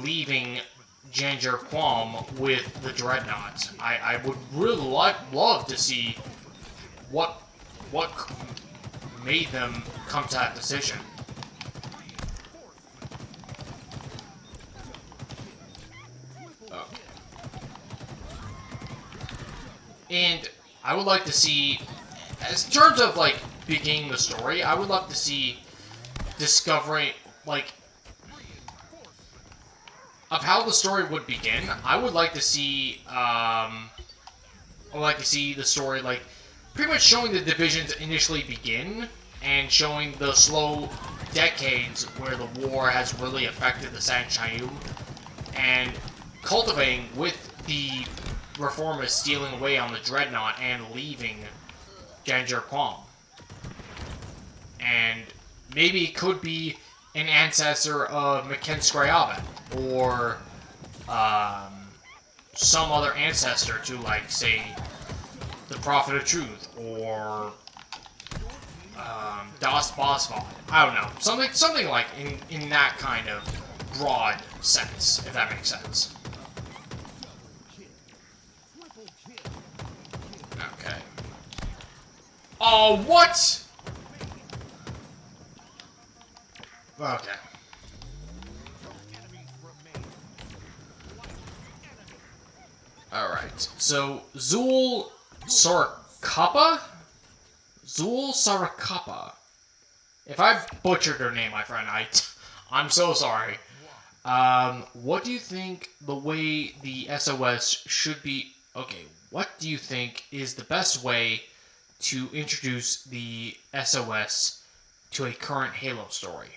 leaving Janger Quam with the Dreadnought. I would really love to see what made them come to that decision. Okay. And I would like to see, as in terms of like beginning the story, I would love to see discovering like of how the story would begin. I would like to see the story like pretty much showing the divisions initially begin and showing the slow decades where the war has really affected the Sanghelios, and cultivating with the reformers stealing away on the Dreadnought and leaving Janger Quam. And maybe it could be an ancestor of Maken Scriaben, or some other ancestor to, like, say, the Prophet of Truth, or Das Bosvod. I don't know. Something like in that kind of broad sense, if that makes sense. Okay. Oh, what? Okay. Alright, so Jul Mdama? Jul Mdama. If I butchered her name, my friend, I'm so sorry. What do you think the way the SOS should be... Okay, what do you think is the best way to introduce the SOS to a current Halo story?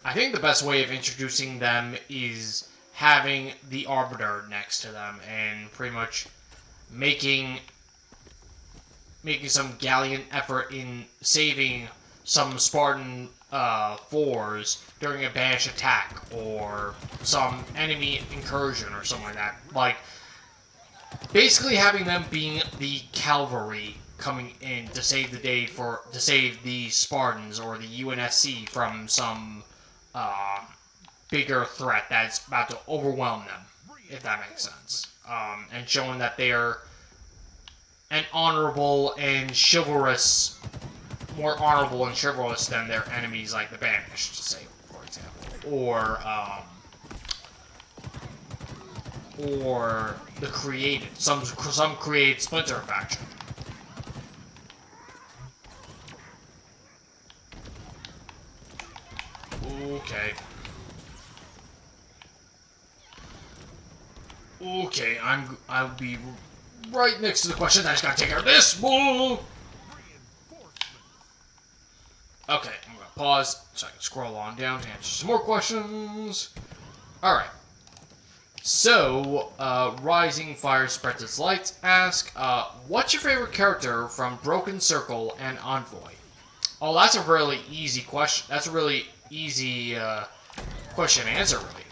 I think the best way of introducing them is having the Arbiter next to them and pretty much making some gallant effort in saving some Spartan 4s during a Banished attack or some enemy incursion or something like that. Like, basically having them being the cavalry coming in to save the day to save the Spartans or the UNSC from some bigger threat that's about to overwhelm them, if that makes sense. And showing that they're an honorable and chivalrous, more honorable and chivalrous than their enemies like the Banished, say, for example. Or the Created, some Created Splinter faction. Okay. Okay, I'll be right next to the question. I just gotta take care of this. Whoa! Okay, I'm gonna pause so I can scroll on down to answer some more questions. Alright. So, Rising Fire Spreads Its Light asks, what's your favorite character from Broken Circle and Envoy? Oh, that's a really easy question. That's a really easy question to answer, really.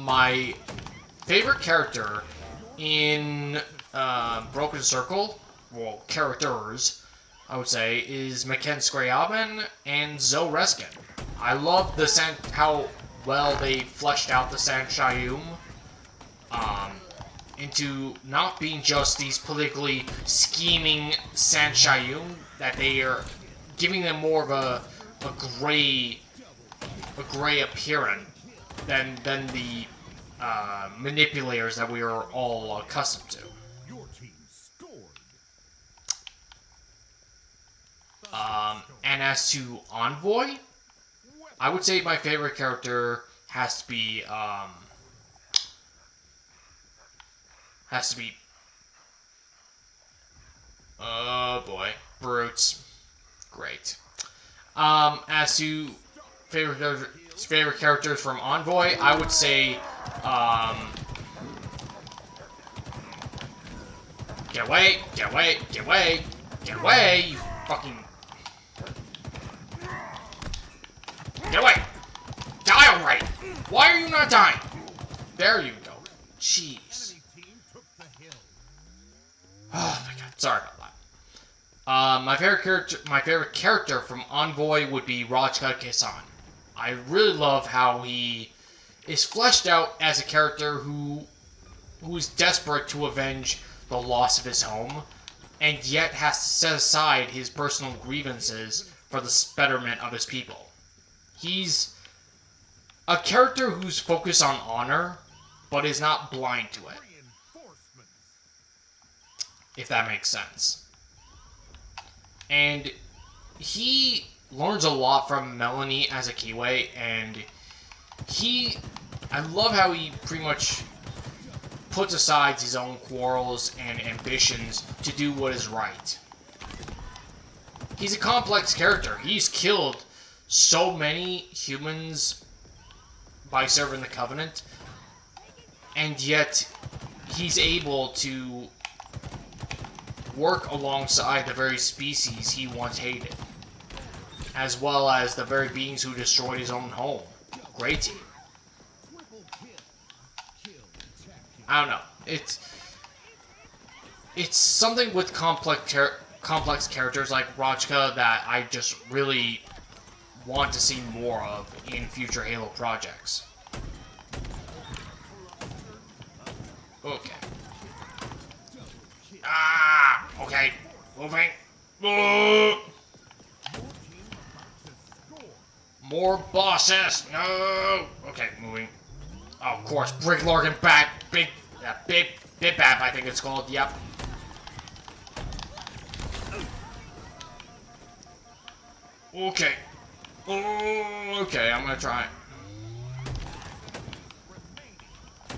My favorite character in Broken Circle, well, characters, I would say, is Maken Scriaben and Zoe Reskin. I love how well they fleshed out the Sanghelios into not being just these politically scheming Sanghelios, that they are giving them more of a gray appearance than the manipulators that we are all accustomed to. Your team scored. And as to Envoy, I would say my favorite character has to be oh boy, Brutes. Great. As to favorite characters from Envoy, I would say get away, get away, get away, get away, you fucking get away! Die already! Why are you not dying? There you go. Jeez. Enemy team took the hill. Oh my god, sorry about that. My favorite character from Envoy would be Rajka Kisan. I really love how he is fleshed out as a character who is desperate to avenge the loss of his home, and yet has to set aside his personal grievances for the betterment of his people. He's a character who's focused on honor, but is not blind to it, Reinforcements. if that makes sense. And he learns a lot from Melanie as a Kiwi, and I love how he pretty much puts aside his own quarrels and ambitions to do what is right. He's a complex character. He's killed so many humans by serving the Covenant, and yet he's able to work alongside the very species he once hated, as well as the very beings who destroyed his own home. Great team. I don't know. It's something with complex characters like Rajka that I just really want to see more of in future Halo projects. Okay. Ah! Okay. Moving. More bosses! No! Okay, moving. Oh, of course, Brick Lorgan back. Big Bap, I think it's called. Yep. Okay. Oh, okay, I'm gonna try it.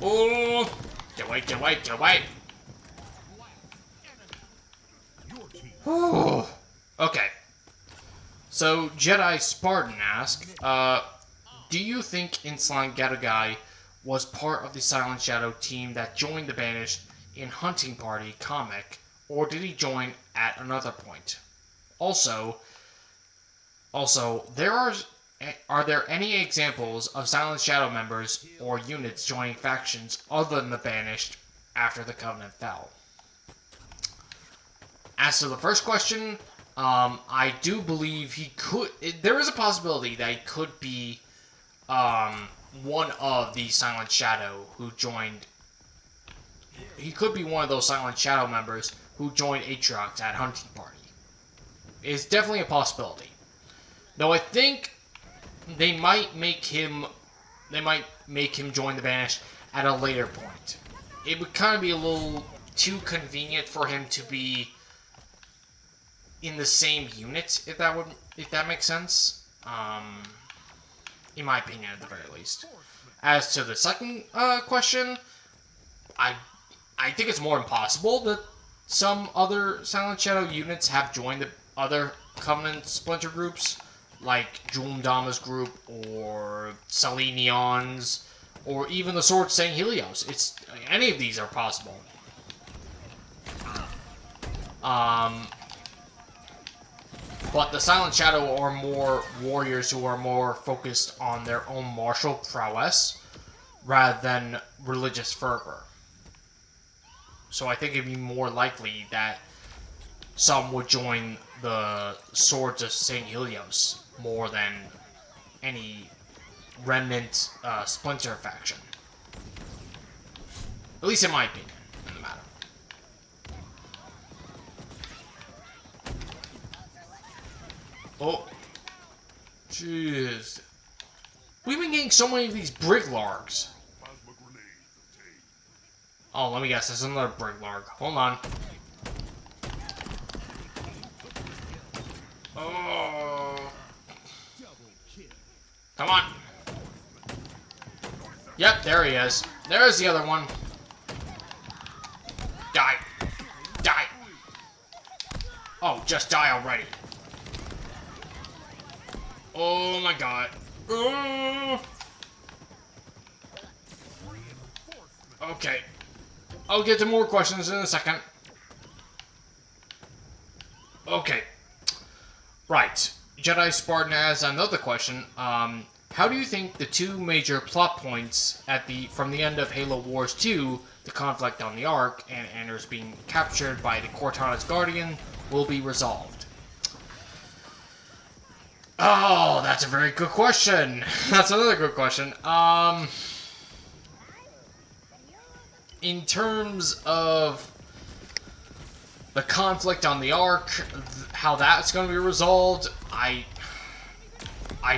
Oh! Get away, get away, get away! Whew. Okay. So, Jedi Spartan asks, do you think Inslan Gatagai was part of the Silent Shadow team that joined the Banished in Hunting Party comic, or did he join at another point? Also, are there any examples of Silent Shadow members or units joining factions other than the Banished after the Covenant fell? As to the first question, I do believe he could. There is a possibility that he could be one of the Silent Shadow who joined. He could be one of those Silent Shadow members who joined Atriox at Hunting Party. It's definitely a possibility. Though I think they might make him join the Banished at a later point. It would kind of be a little too convenient for him to be in the same unit, if that makes sense. In my opinion, at the very least. As to the second question, I think it's more impossible that some other Silent Shadow units have joined the other Covenant splinter groups, like Jul Mdama's group, or Selenions, or even the Sword Sanghelios. Any of these are possible. But the Silent Shadow are more warriors who are more focused on their own martial prowess rather than religious fervor. So I think it'd be more likely that some would join the Swords of Sanghelios more than any remnant splinter faction. At least in my opinion, in the matter. Oh. Jeez. We've been getting so many of these Briglargs. Oh, let me guess. There's another Briglarg. Hold on. Oh. Come on. Yep, there he is. There's the other one. Die. Die. Oh, just die already. Oh my god. Okay. I'll get to more questions in a second. Okay. Right. Jedi Spartan has another question. How do you think the two major plot points from the end of Halo Wars 2, the conflict on the Ark, and Anders being captured by the Cortana's Guardian, will be resolved? Oh, that's a very good question. That's another good question. In terms of the conflict on the Ark, how that's going to be resolved, I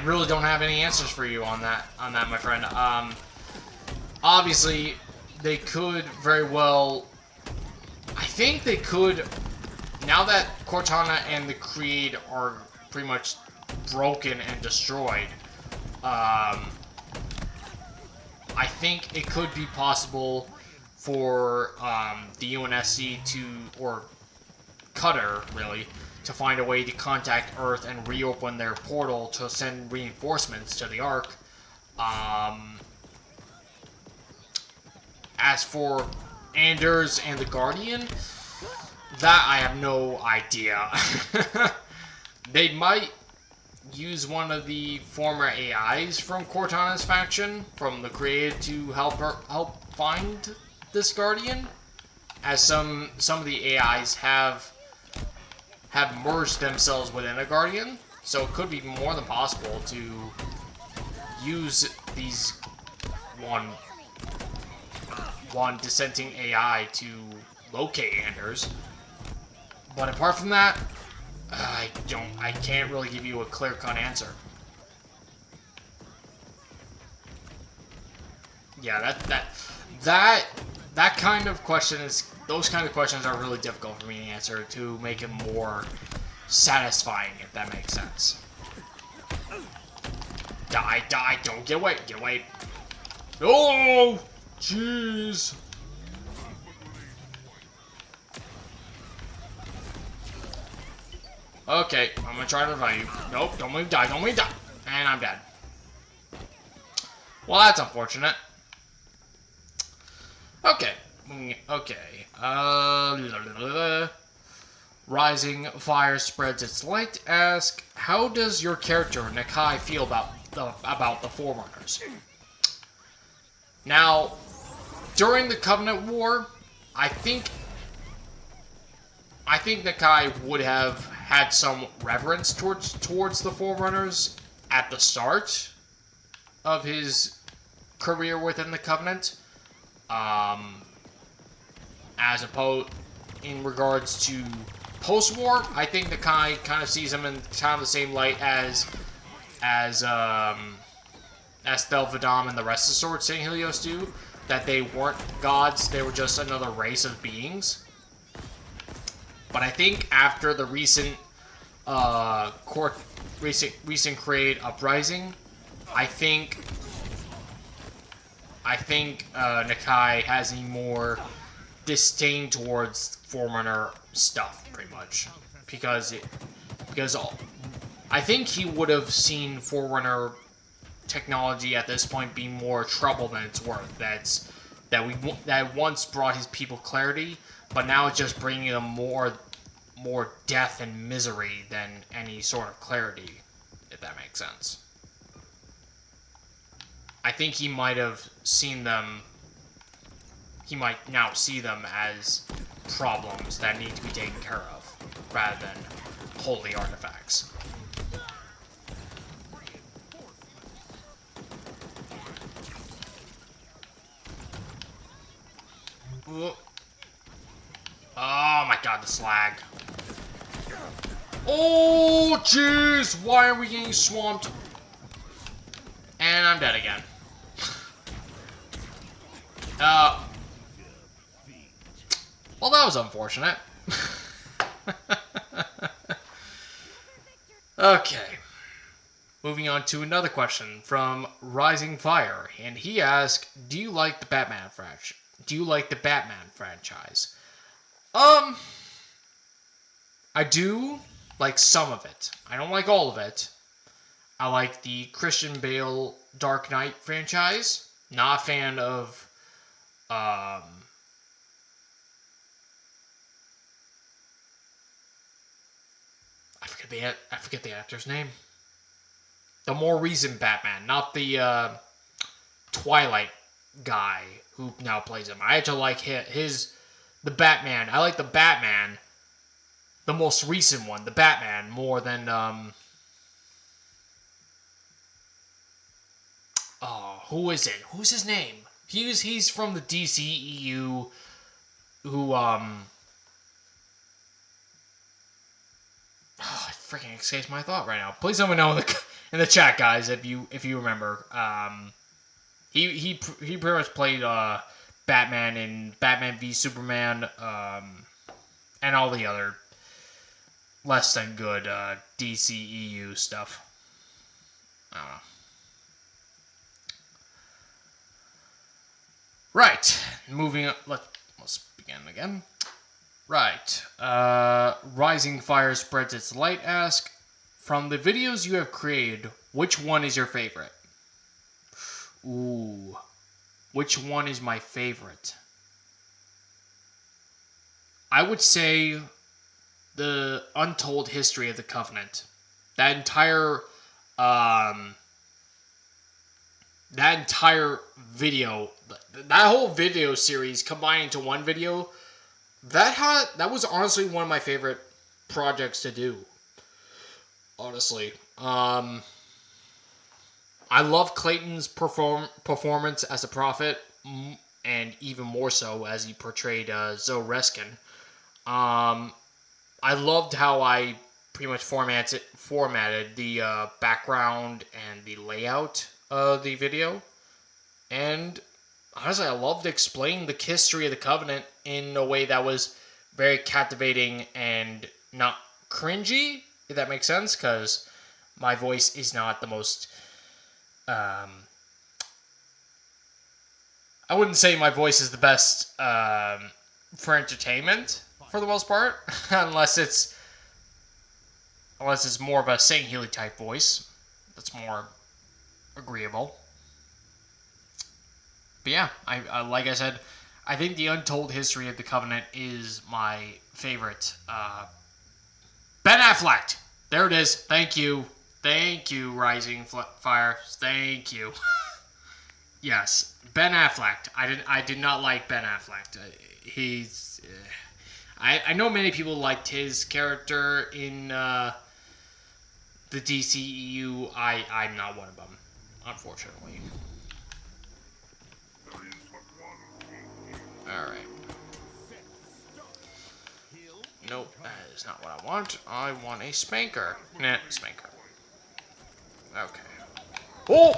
really don't have any answers for you on that, my friend. Obviously, they could very well. I think they could. Now that Cortana and the Creed are pretty much broken and destroyed, I think it could be possible for the UNSC or Cutter, really, to find a way to contact Earth and reopen their portal to send reinforcements to the Ark. As for Anders and the Guardian, that I have no idea. They might use one of the former AIs from Cortana's faction, from the Created, to help find this Guardian, as some of the AIs have merged themselves within a Guardian, so it could be more than possible to use these one dissenting AI to locate Anders. But apart from that, I can't really give you a clear-cut answer. Yeah, that kind of question those kind of questions are really difficult for me to answer to make it more satisfying, if that makes sense. Die, don't get away, Oh, jeez. Okay, I'm gonna try to revive you. Nope, don't let me die, And I'm dead. Well, that's unfortunate. Okay. Rising Fire Spreads Its Light asks, how does your character Nakai feel about the Forerunners? Now, during the Covenant War, I think Nakai would have had some reverence towards the Forerunners at the start of his career within the Covenant. As opposed, in regards to post-war, I think Nakai kind of sees him in kind of the same light as Thel Vadam and the rest of the Sword Sanghelios do, that they weren't gods, they were just another race of beings. But I think after the recent Creed uprising, I think Nakai has a more disdain towards Forerunner stuff, pretty much, because I think he would have seen Forerunner technology at this point be more trouble than it's worth. That once brought his people clarity, but now it's just bringing them more death and misery than any sort of clarity, if that makes sense. I think he might have seen them. He might now see them as problems that need to be taken care of, rather than holy artifacts. Ooh. Oh my god, the slag. Oh, jeez! Why are we getting swamped? And And I'm dead again. Well, that was unfortunate. Okay. Moving on to another question from Rising Fire, and he asked, "Do you like the Batman franchise? Do you like the Batman franchise?" I do like some of it. I don't like all of it. I like the Christian Bale Dark Knight franchise. Not a fan of I forget the actor's name. The more recent Batman, not the Twilight guy who now plays him. I actually like the Batman. I like the Batman, the most recent one, the Batman, more than who is it? Who's his name? He's from the DCEU who I freaking escapes my thought right now. Please let me know in the chat, guys, if you remember. He pretty much played Batman in Batman v Superman, and all the other less than good DCEU stuff. I don't know. Right, moving on. Let's begin again. Right. Rising Fire Spreads Its Light asks, from the videos you have created, which one is your favorite? Ooh. Which one is my favorite? I would say the Untold History of the Covenant. That entire video, that whole video series combined into one video, that was honestly one of my favorite projects to do. Honestly, I love Clayton's performance as a prophet, and even more so as he portrayed Zoe Reskin. I loved how I pretty much formatted the background and the layout of the video, and honestly, I loved explaining the history of the Covenant in a way that was very captivating and not cringy, if that makes sense, because my voice is not the most... I wouldn't say my voice is the best for entertainment, for the most part, unless it's more of a Sanghelios type voice that's more agreeable. But yeah, I like I said, I think the Untold History of the Covenant is my favorite. Ben Affleck! There it is. Thank you. Thank you, Rising Fire. Thank you. Yes, Ben Affleck. I did not like Ben Affleck. He's... I know many people liked his character in the DCEU. I'm not one of them, unfortunately. Alright. Nope, that is not what I want. I want a spanker. Nah, spanker. Okay. Oh!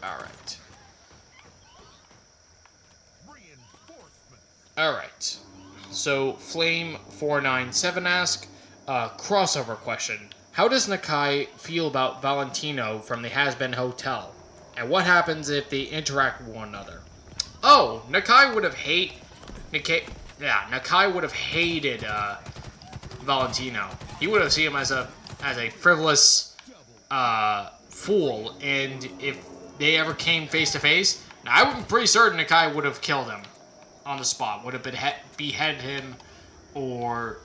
Alright. Alright. So, Flame497 asks, crossover question. How does Nakai feel about Valentino from the Has-Been Hotel? And what happens if they interact with one another? Oh, Nakai would have hated Valentino. He would have seen him as a frivolous fool, and if they ever came face to face, I'm pretty certain Nakai would have killed him on the spot. Would have beheaded him or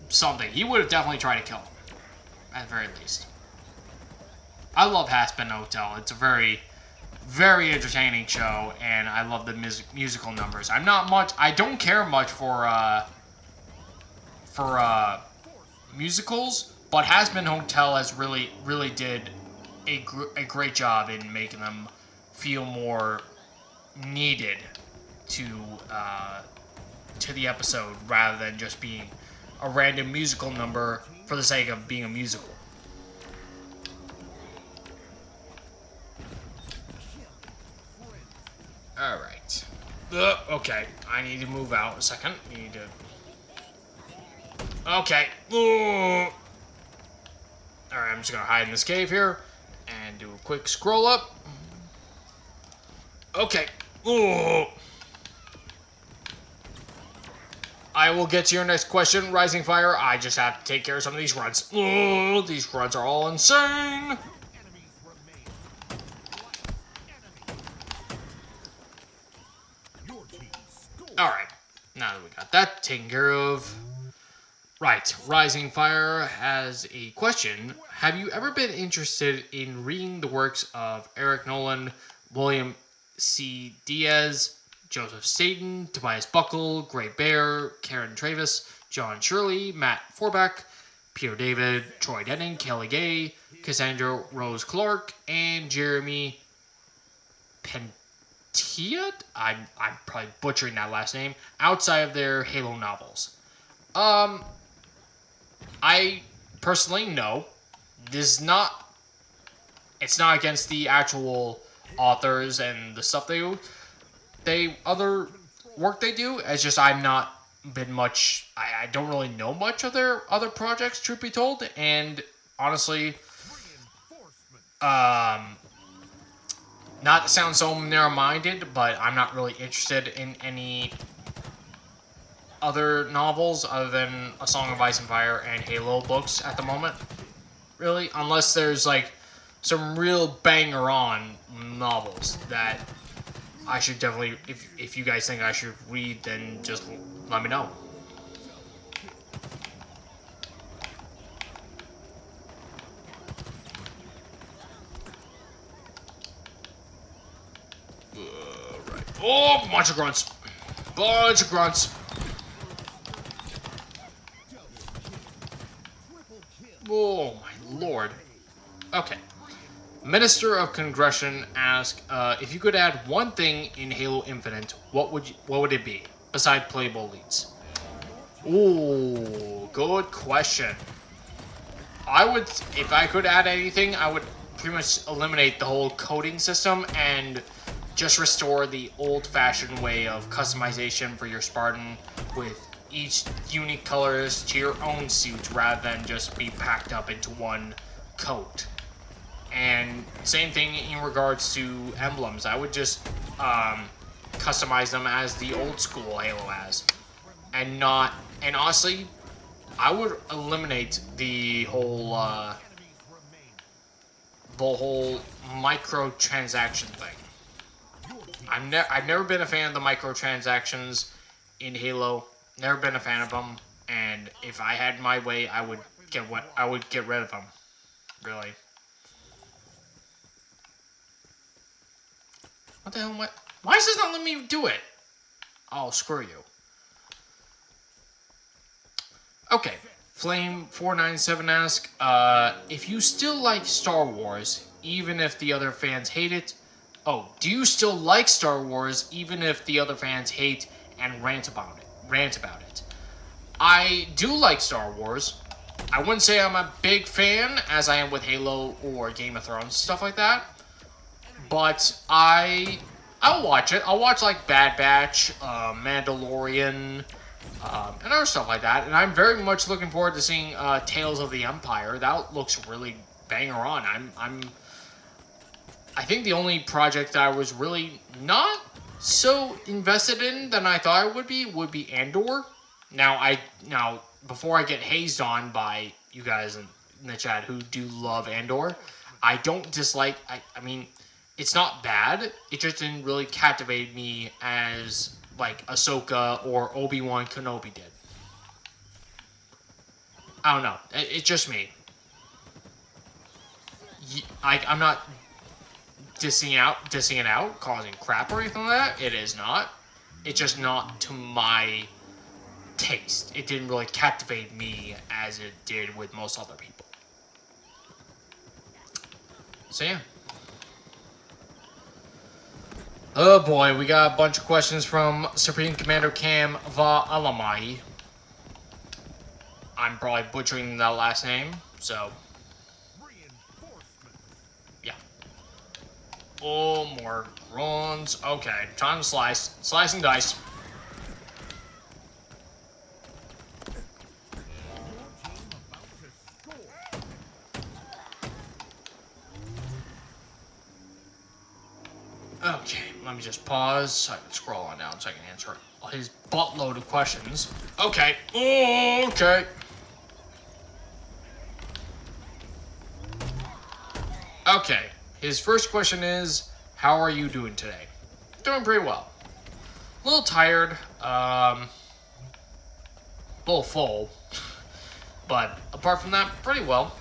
something. He would have definitely tried to kill him, at the very least. I love Has-Been Hotel. It's a very, very entertaining show, and I love the musical numbers. I don't care much for musicals, but Has-Been Hotel has really did a great job in making them feel more needed to to the episode rather than just being a random musical number for the sake of being a musical. Alright. Okay, I need to move out a second. Need to... Okay. Alright, I'm just gonna hide in this cave here and do a quick scroll up. Okay. I will get to your next question, Rising Fire. I just have to take care of some of these grunts. These grunts are all insane. Alright, now that we got that taken care of. Right, Rising Fire has a question. Have you ever been interested in reading the works of Eric Nolan, William C. Diaz, Joseph Staten, Tobias Buckle, Gray Bear, Karen Travis, John Shirley, Matt Forbeck, Peter David, Troy Denning, Kelly Gay, Cassandra Rose Clark, and Jeremy Tiat, I'm probably butchering that last name, outside of their Halo novels? I personally know. It's not against the actual authors and the stuff they do. Other work they do. It's just I've not been much. I don't really know much of their other projects, truth be told. And honestly, not to sound so narrow-minded, but I'm not really interested in any other novels other than A Song of Ice and Fire and Halo books at the moment. Really, unless there's like some real banger-on novels that I should definitely, if you guys think I should read, then just let me know. Right. Oh, bunch of grunts. Bunch of grunts. Oh, my lord. Okay. Minister of Congression asks, if you could add one thing in Halo Infinite, what would it be, besides Playable Elites? Ooh, good question. If I could add anything, I would pretty much eliminate the whole coding system and just restore the old-fashioned way of customization for your Spartan with each unique colors to your own suit rather than just be packed up into one coat. And same thing in regards to emblems. I would just customize them as the old school Halo has. And honestly, I would eliminate the whole microtransaction thing. I've never been a fan of the microtransactions in Halo. Never been a fan of them, and if I had my way, I would get rid of them. Really. What the hell? Why is this not letting me do it? Oh, screw you. Okay. Flame497 asks, if you still like Star Wars, even if the other fans hate it. Oh, do you still like Star Wars, even if the other fans hate and rant about it? I do like Star Wars. I wouldn't say I'm a big fan, as I am with Halo or Game of Thrones, stuff like that. But I'll watch it. I'll watch like Bad Batch, Mandalorian, and other stuff like that. And I'm very much looking forward to seeing Tales of the Empire. That looks really banger on. I think the only project I was really not so invested in than I thought it would be Andor. Now before I get hazed on by you guys in the chat who do love Andor, I don't dislike. I mean, it's not bad. It just didn't really captivate me as like Ahsoka or Obi-Wan Kenobi did. I don't know. It's just me. I'm not dissing it out, causing crap or anything like that. It is not. It's just not to my taste. It didn't really captivate me as it did with most other people. So yeah. Oh boy, we got a bunch of questions from Supreme Commander Cam Va'alamai. I'm probably butchering that last name, so yeah. Oh, more runs. Okay, time to slice. Slice and dice. Okay, let me just pause so I can scroll on down so I can answer his buttload of questions. Okay. Okay. Okay. His first question is, how are you doing today? Doing pretty well. A little tired. A little full. But apart from that, pretty well.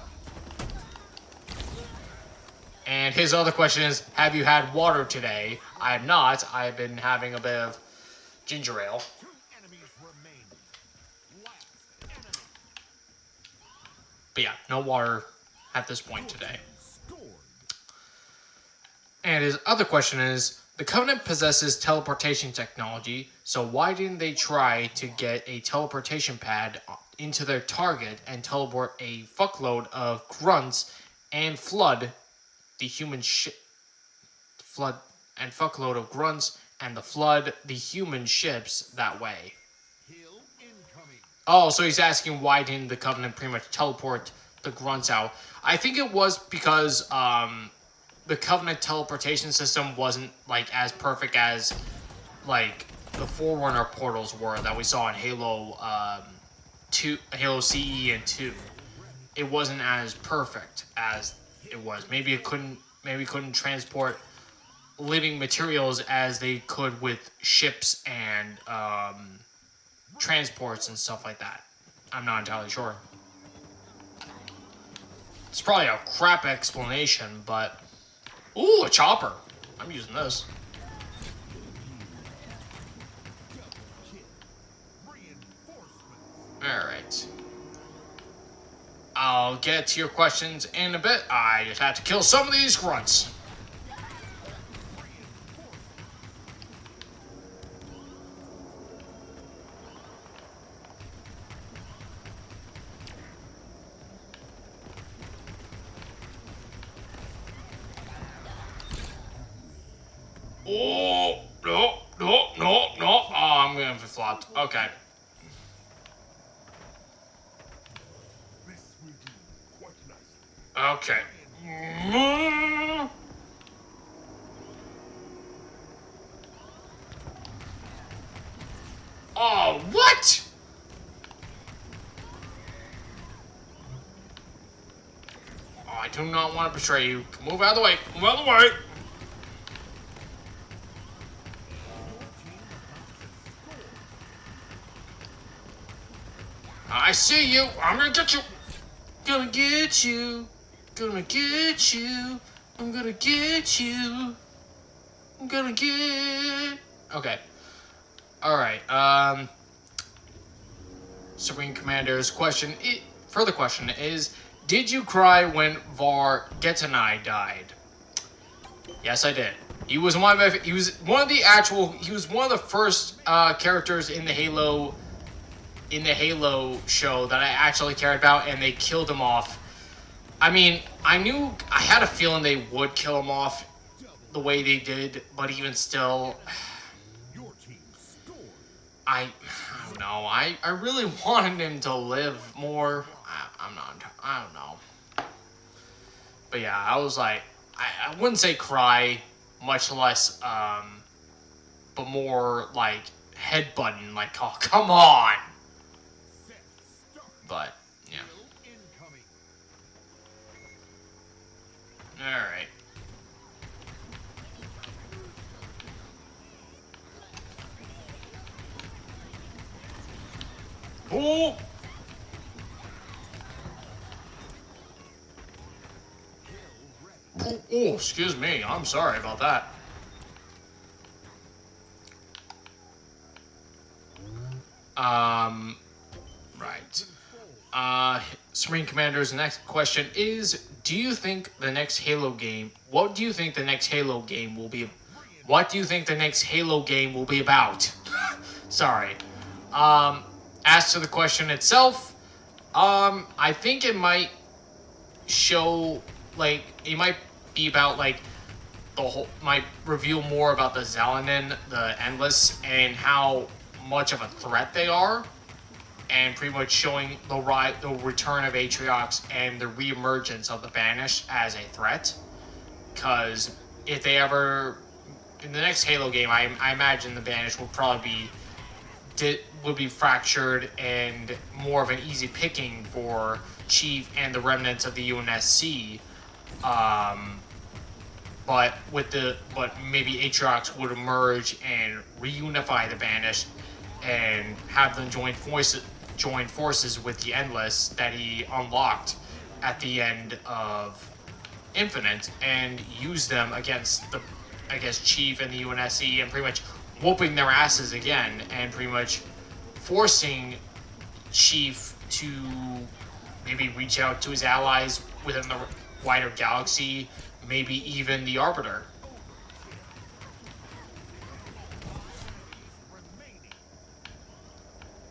And his other question is, have you had water today? I have not. I've been having a bit of ginger ale. But yeah, no water at this point today. And his other question is, the Covenant possesses teleportation technology, so why didn't they try to get a teleportation pad into their target and teleport a fuckload of grunts and flood the human fuckload of grunts and the human ships that way? Oh, so he's asking why didn't the Covenant pretty much teleport the grunts out? I think it was because the Covenant teleportation system wasn't like as perfect as like the Forerunner portals were that we saw in Halo 2, Halo CE and 2. It wasn't as perfect as it was. Maybe couldn't transport living materials as they could with ships and transports and stuff like that. I'm not entirely sure. It's probably a crap explanation, but ooh, a chopper. I'm using this. Alright. I'll get to your questions in a bit. I just have to kill some of these grunts. Oh, no. Oh, I'm gonna be flopped. Okay. Okay. Oh, what? Oh, I do not want to betray you. Move out of the way. Move out of the way. I see you. I'm gonna get you. Gonna get you. Gonna get you. I'm gonna get you. I'm gonna get. Okay. Alright. Supreme Commander's question. Further question is, did you cry when Var Getanai died? Yes, I did. He was one of the first characters in the Halo show that I actually cared about, and they killed him off. I mean, I had a feeling they would kill him off the way they did, but even still, I don't know. I really wanted him to live more. I don't know. But yeah, I was like, I wouldn't say cry, much less, but more like headbutting, like, oh, come on. But, yeah. Alright. Oh! Oh, excuse me. I'm sorry about that. Right. Supreme Commander's next question is, what do you think the next Halo game will be what do you think the next Halo game will be about? Sorry. As to the question itself, I think it might show, like, it might be about, like, the whole, might reveal more about the Xalanin, the Endless, and how much of a threat they are, and pretty much showing the return of Atriox and the reemergence of the Banished as a threat. Because if they ever, in the next Halo game, I imagine the Banished will probably be fractured and more of an easy picking for Chief and the remnants of the UNSC. But maybe Atriox would emerge and reunify the Banished and have them join forces with the Endless that he unlocked at the end of Infinite, and use them against Chief and the UNSC, and pretty much whooping their asses again, and pretty much forcing Chief to maybe reach out to his allies within the wider galaxy, maybe even the Arbiter.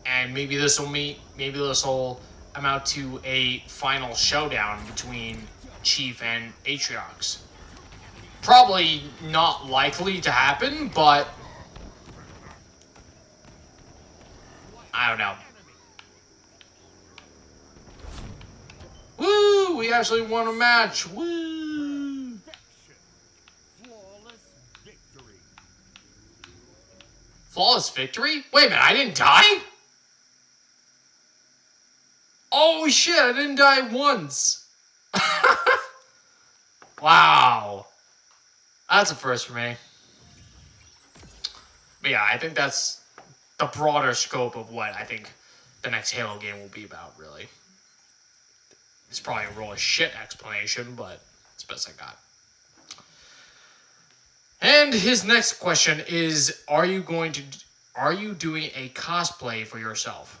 And maybe this will amount to a final showdown between Chief and Atriox. Probably not likely to happen, but I don't know. Woo! We actually won a match. Woo! Flawless victory? Wait a minute, I didn't die? Oh shit, I didn't die once. Wow. That's a first for me. But yeah, I think that's the broader scope of what I think the next Halo game will be about, really. It's probably a real shit explanation, but it's the best I got. And his next question is, are you doing a cosplay for yourself?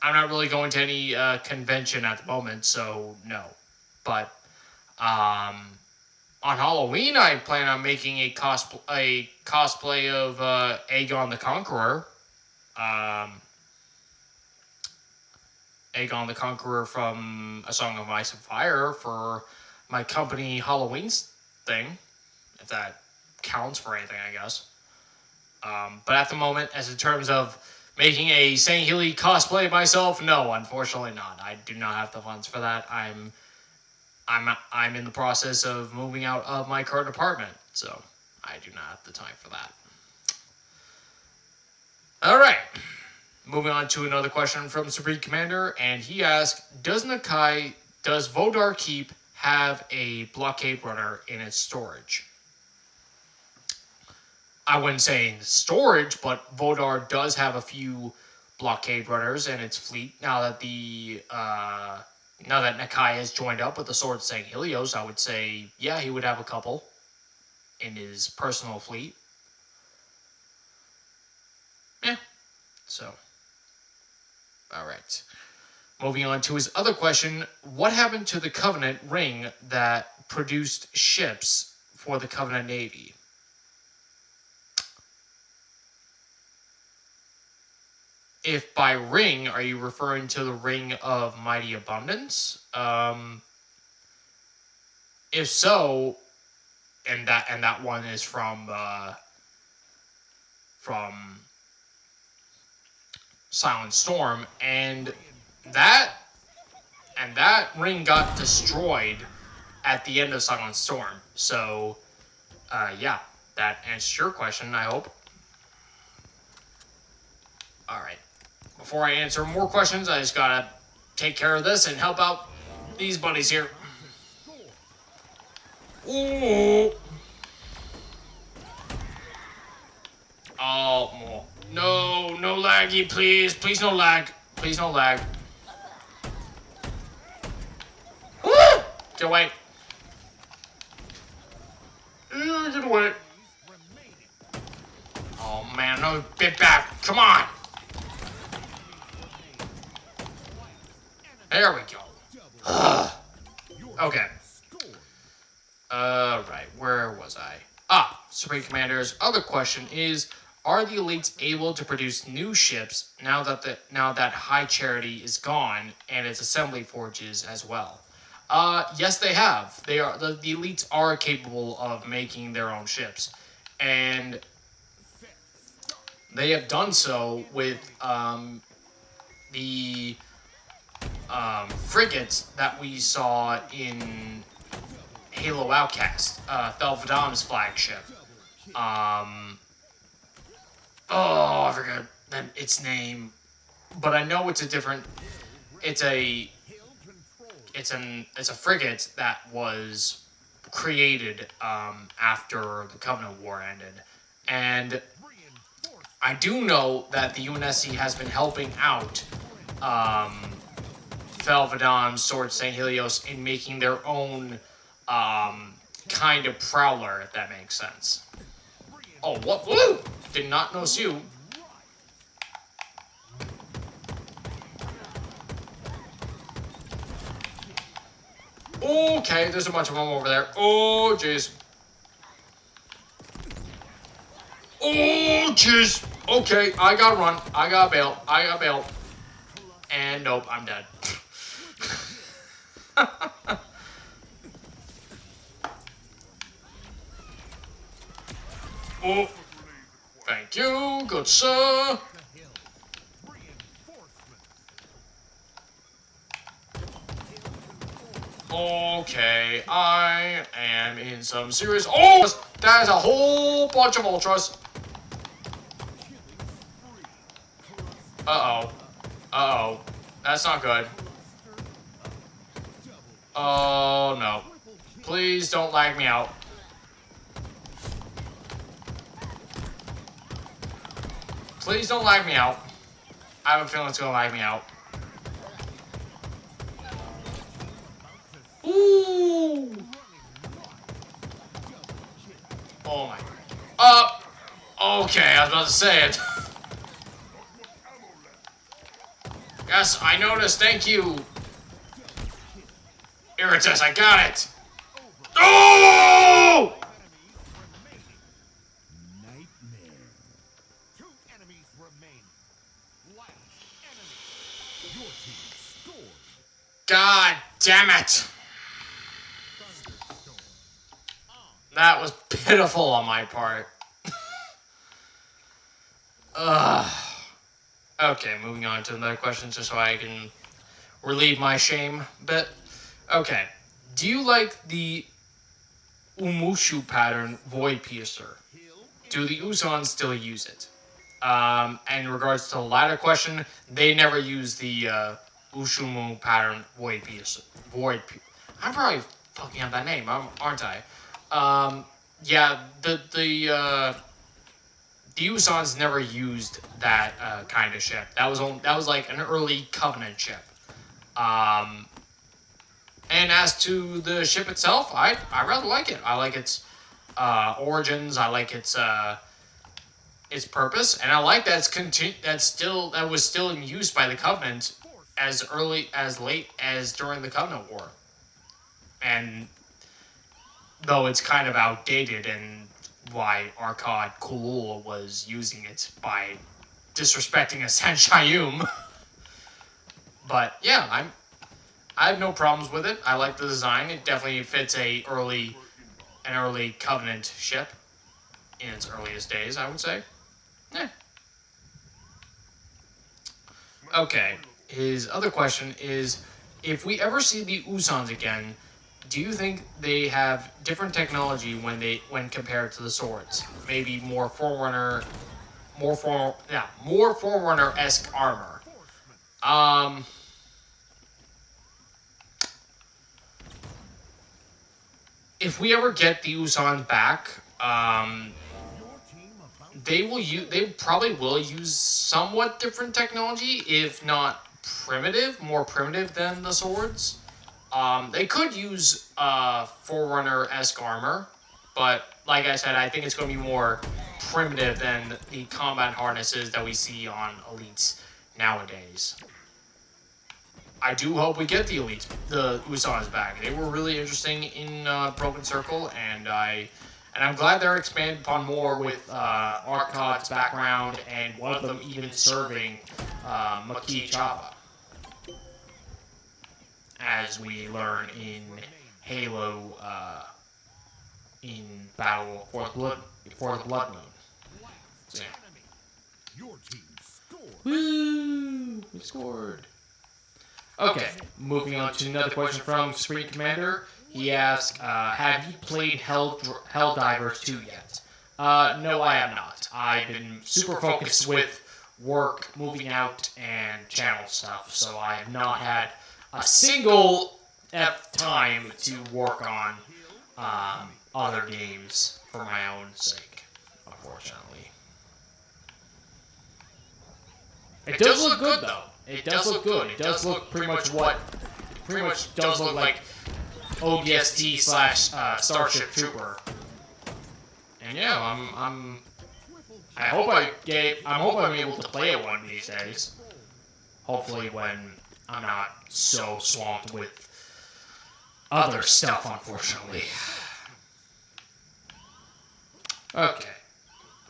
I'm not really going to any convention at the moment, so no. But on Halloween, I plan on making a cosplay of Aegon the Conqueror. Aegon the Conqueror from A Song of Ice and Fire for my company Halloween thing, if that counts for anything, I guess. But at the moment, as in terms of making a Sanghelios cosplay myself, no, unfortunately not. I do not have the funds for that. I'm in the process of moving out of my current apartment, so I do not have the time for that. All right. Moving on to another question from Supreme Commander, and he asked, does Vodar Keep have a blockade runner in its storage? I wouldn't say in storage, but Vodar does have a few blockade runners in its fleet. Now that Nakai has joined up with the Sword of Sanghelios, I would say, yeah, he would have a couple in his personal fleet. Yeah, so. Alright. Moving on to his other question, what happened to the Covenant ring that produced ships for the Covenant Navy? If by ring, are you referring to the Ring of Mighty Abundance? If so, and that one is from Silent Storm, and that ring got destroyed at the end of Silent Storm. So, yeah, that answers your question, I hope. Alright. Before I answer more questions, I just gotta take care of this and help out these buddies here. Ooh. Oh, no laggy, please. Please no lag. Please no lag. Woo! Get away. Get away. Oh man, no, get back. Come on. There we go. Okay. Right, where was I? Supreme Commander's other question is: are the elites able to produce new ships now that High Charity is gone and its assembly forges as well? Yes, they have. The elites are capable of making their own ships, and they have done so with the frigates that we saw in Halo Outcast, Thel Vadam's flagship. I forgot its name, but I know it's a different. It's a frigate that was created after the Covenant War ended, and I do know that the UNSC has been helping out Thel Vadam's Sword Sanghelios in making their own kind of prowler, if that makes sense. Oh, what? Woo! Did not notice you. Okay, there's a bunch of them over there. Oh, jeez. Oh, jeez. Okay, I gotta run. I gotta bail. And nope, I'm dead. Oh, thank you, good sir. Okay, I am in some serious. Oh, there's a whole bunch of ultras. Uh-oh, that's not good. Oh, no. Please don't lag me out. Please don't lag me out. I have a feeling it's gonna lag me out. Ooh! Oh my. Okay, I was about to say it. Yes, I noticed, thank you. Irritus, I got it. Oh! God damn it! That was pitiful on my part. Okay, moving on to another question just so I can relieve my shame a bit. Okay, do you like the Umushu pattern Void Piercer? Do the Usans still use it? And in regards to the latter question, they never use the Ushumu pattern Void Piercer. I'm probably fucking up that name, aren't I? Yeah, the Usans never used that kind of ship. That was like an early Covenant ship. And as to the ship itself, I rather like it. I like its origins. I like its purpose, and I like that that was still in use by the Covenant as late as during the Covenant War. And though it's kind of outdated, and why Arkad Kulul was using it by disrespecting a Sanshayum. But yeah, I have no problems with it. I like the design. It definitely fits an early Covenant ship in its earliest days, I would say. Yeah. Okay. His other question is, if we ever see the Usans again, do you think they have different technology when compared to the swords? Maybe more Forerunner-esque armor. If we ever get the Usan back, they probably will use somewhat different technology, if not more primitive than the swords. They could use Forerunner-esque armor, but like I said, I think it's going to be more primitive than the combat harnesses that we see on elites nowadays. I do hope we get the Usans back. They were really interesting in Broken Circle, and I And I'm glad they're expanded upon more with Arcod's background and one of them even serving Maki Chapa, as we learn in Halo in Battle for the Blood Moon. So, yeah. Your team scored. Woo! We scored. Okay, moving on to another question from Screen Commander. He asked, have you played Helldivers 2 yet? No, I have not. I've been super focused with work, moving out, and channel stuff, so I have not had a single time to work on other games for my own sake, unfortunately. It does look good, though. It does look good. It does look pretty much does look like ODST / Starship Trooper. And yeah, I'm able to play it one of these days. Hopefully when I'm not so swamped with other stuff, unfortunately. Okay.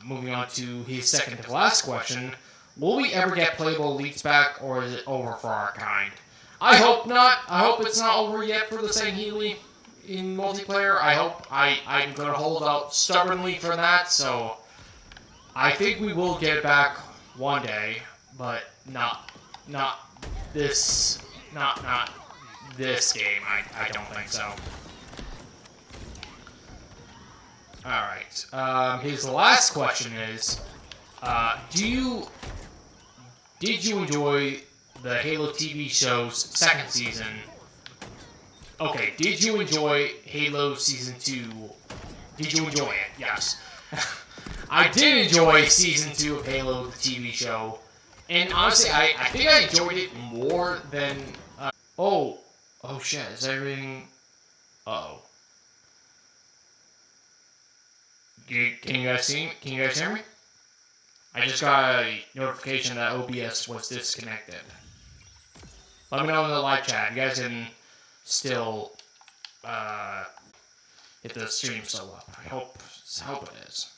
Moving on to his second to last question. Will we ever get Playable Elites back, or is it over for our kind? I hope not. I hope it's not over yet for the Sanghelios in multiplayer. I'm going to hold out stubbornly for that, so I think we will get it back one day, but not this game. I don't think so. Alright. His last question is, did you enjoy the Halo TV show's second season? Okay, did you enjoy Halo Season 2? Did you enjoy it? Yes. I did enjoy Season 2 of Halo, the TV show. And honestly, I think I enjoyed it more than... Oh shit, is everything... Uh-oh. Can you guys see me? Can you guys hear me? I just got a notification that OBS was disconnected. Let me know in the live chat. You guys can still hit the stream still up. I hope it is.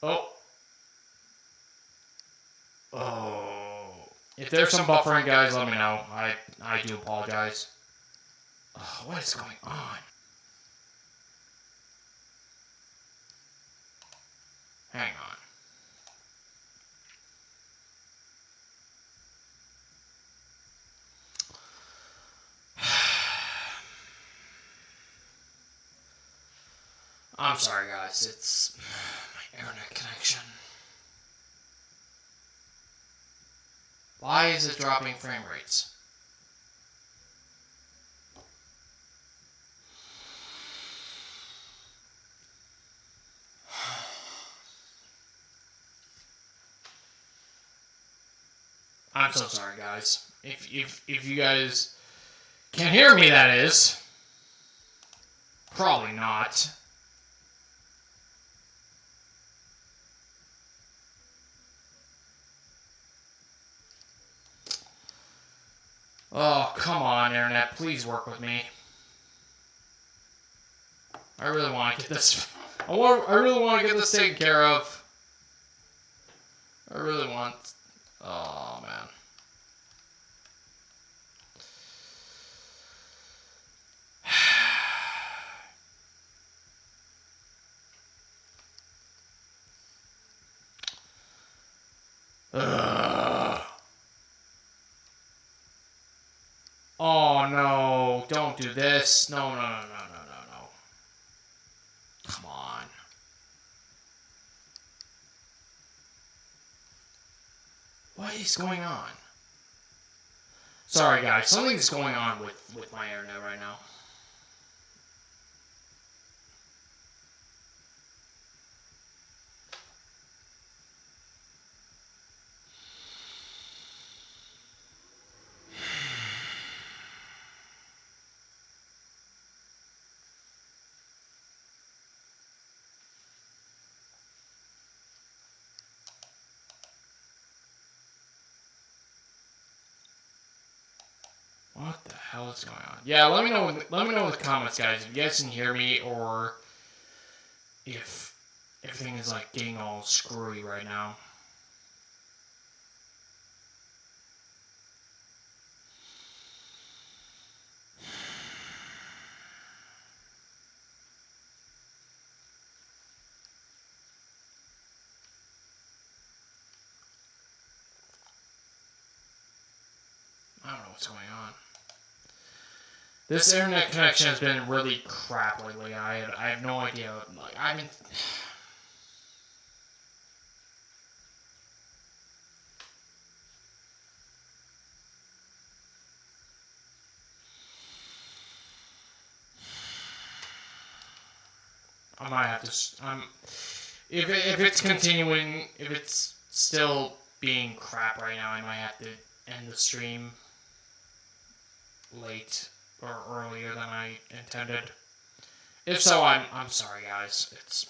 Oh. If there's some buffering, guys, let me know. I do apologize. Oh, what is going on? Hang on. I'm sorry, guys. It's my internet connection. Why is it dropping frame rates? I'm so sorry, guys. If you guys can hear me, that is. Probably not. Oh, come on, internet. Please work with me. I really want to get this... I really want to get this taken care of. I really want... Oh, man. Oh, no. Don't do this. No. Come on. What is going on? Sorry, guys. Something's going on with my internet right now. What the hell? hell is going on? Yeah, let me know. Let me know in the comments, guys, if you guys can hear me or if everything is like getting all screwy right now. I don't know what's going on. This internet connection has been really crap lately. I have no idea. Like, I mean, I might have to. If it's continuing, if it's still being crap right now, I might have to end the stream late or earlier than I intended. If so, I'm sorry, guys. It's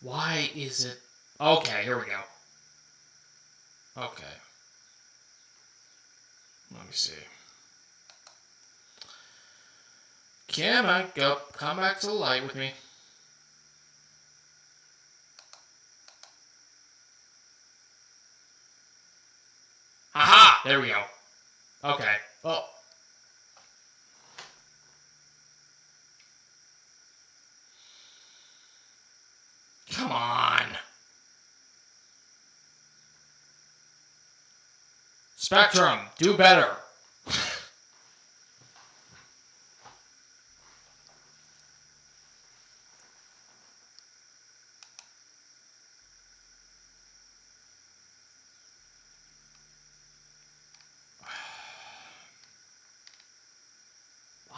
why is it? Okay, here we go. Okay, let me see. Come on, go. Come back to the light with me. Aha! There we go. Okay. Oh. Come on. Spectrum, do better.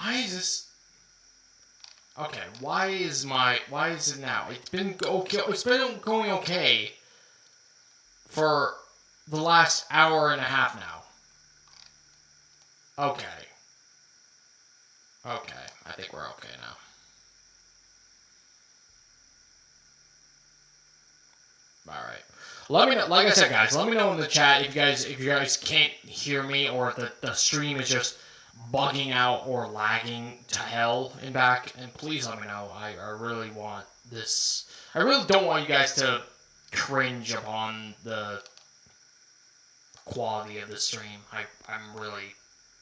Why is this? Okay, why is it now? It's been okay. It's been going okay for the last hour and a half now. Okay. Okay, I think we're okay now. All right. Let me know, like I said, guys. Let me know in the chat if you guys can't hear me or if the stream is just bugging out or lagging to hell and back. And please let me know. I really want this. I really don't want you guys to cringe upon the quality of the stream. I'm really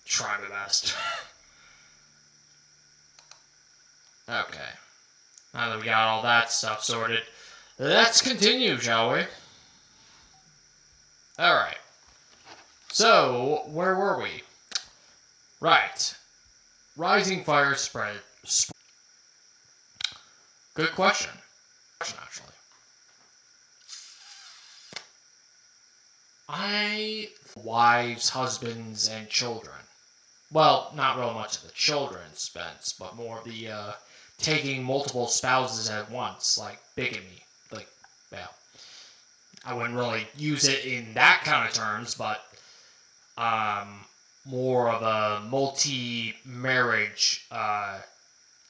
trying my best. Okay. Now that we got all that stuff sorted, let's continue, shall we? Alright. So, where were we? Right. Rising fire spread. Good question. Actually. Wives, husbands, and children. Well, not real much of the children's Spence, but more of the, taking multiple spouses at once, like bigamy. Like, well, I wouldn't really use it in that kind of terms, but, more of a multi-marriage,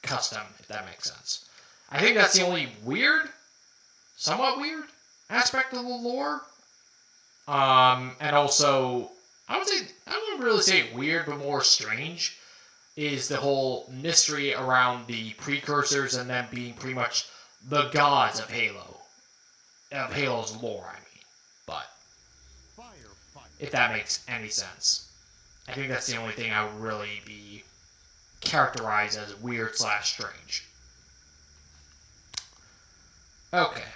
custom, if that makes sense. I think that's the only somewhat weird aspect of the lore. And also, I wouldn't really say really but more strange, is the whole mystery around the precursors and them being pretty much the gods of Halo. Of Halo's lore, I mean. But, if that makes any sense. I think that's the only thing I would really be characterized as weird/strange. Okay.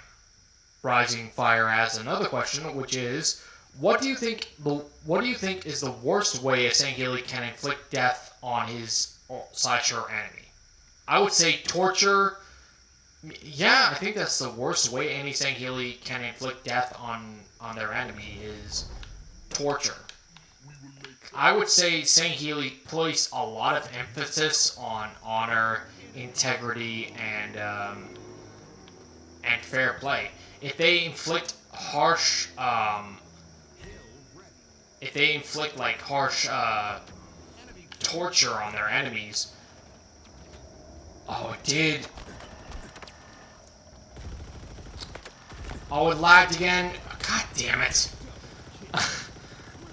Rising Fire has another question, which is, what do you think is the worst way a Sangheli can inflict death on his/her enemy? I would say torture. Yeah, I think that's the worst way any Sangheli can inflict death on their enemy is torture. I would say Sangheli place a lot of emphasis on honor, integrity, and fair play. If they inflict harsh, torture on their enemies. Oh, it did. Oh, it lagged again. God damn it.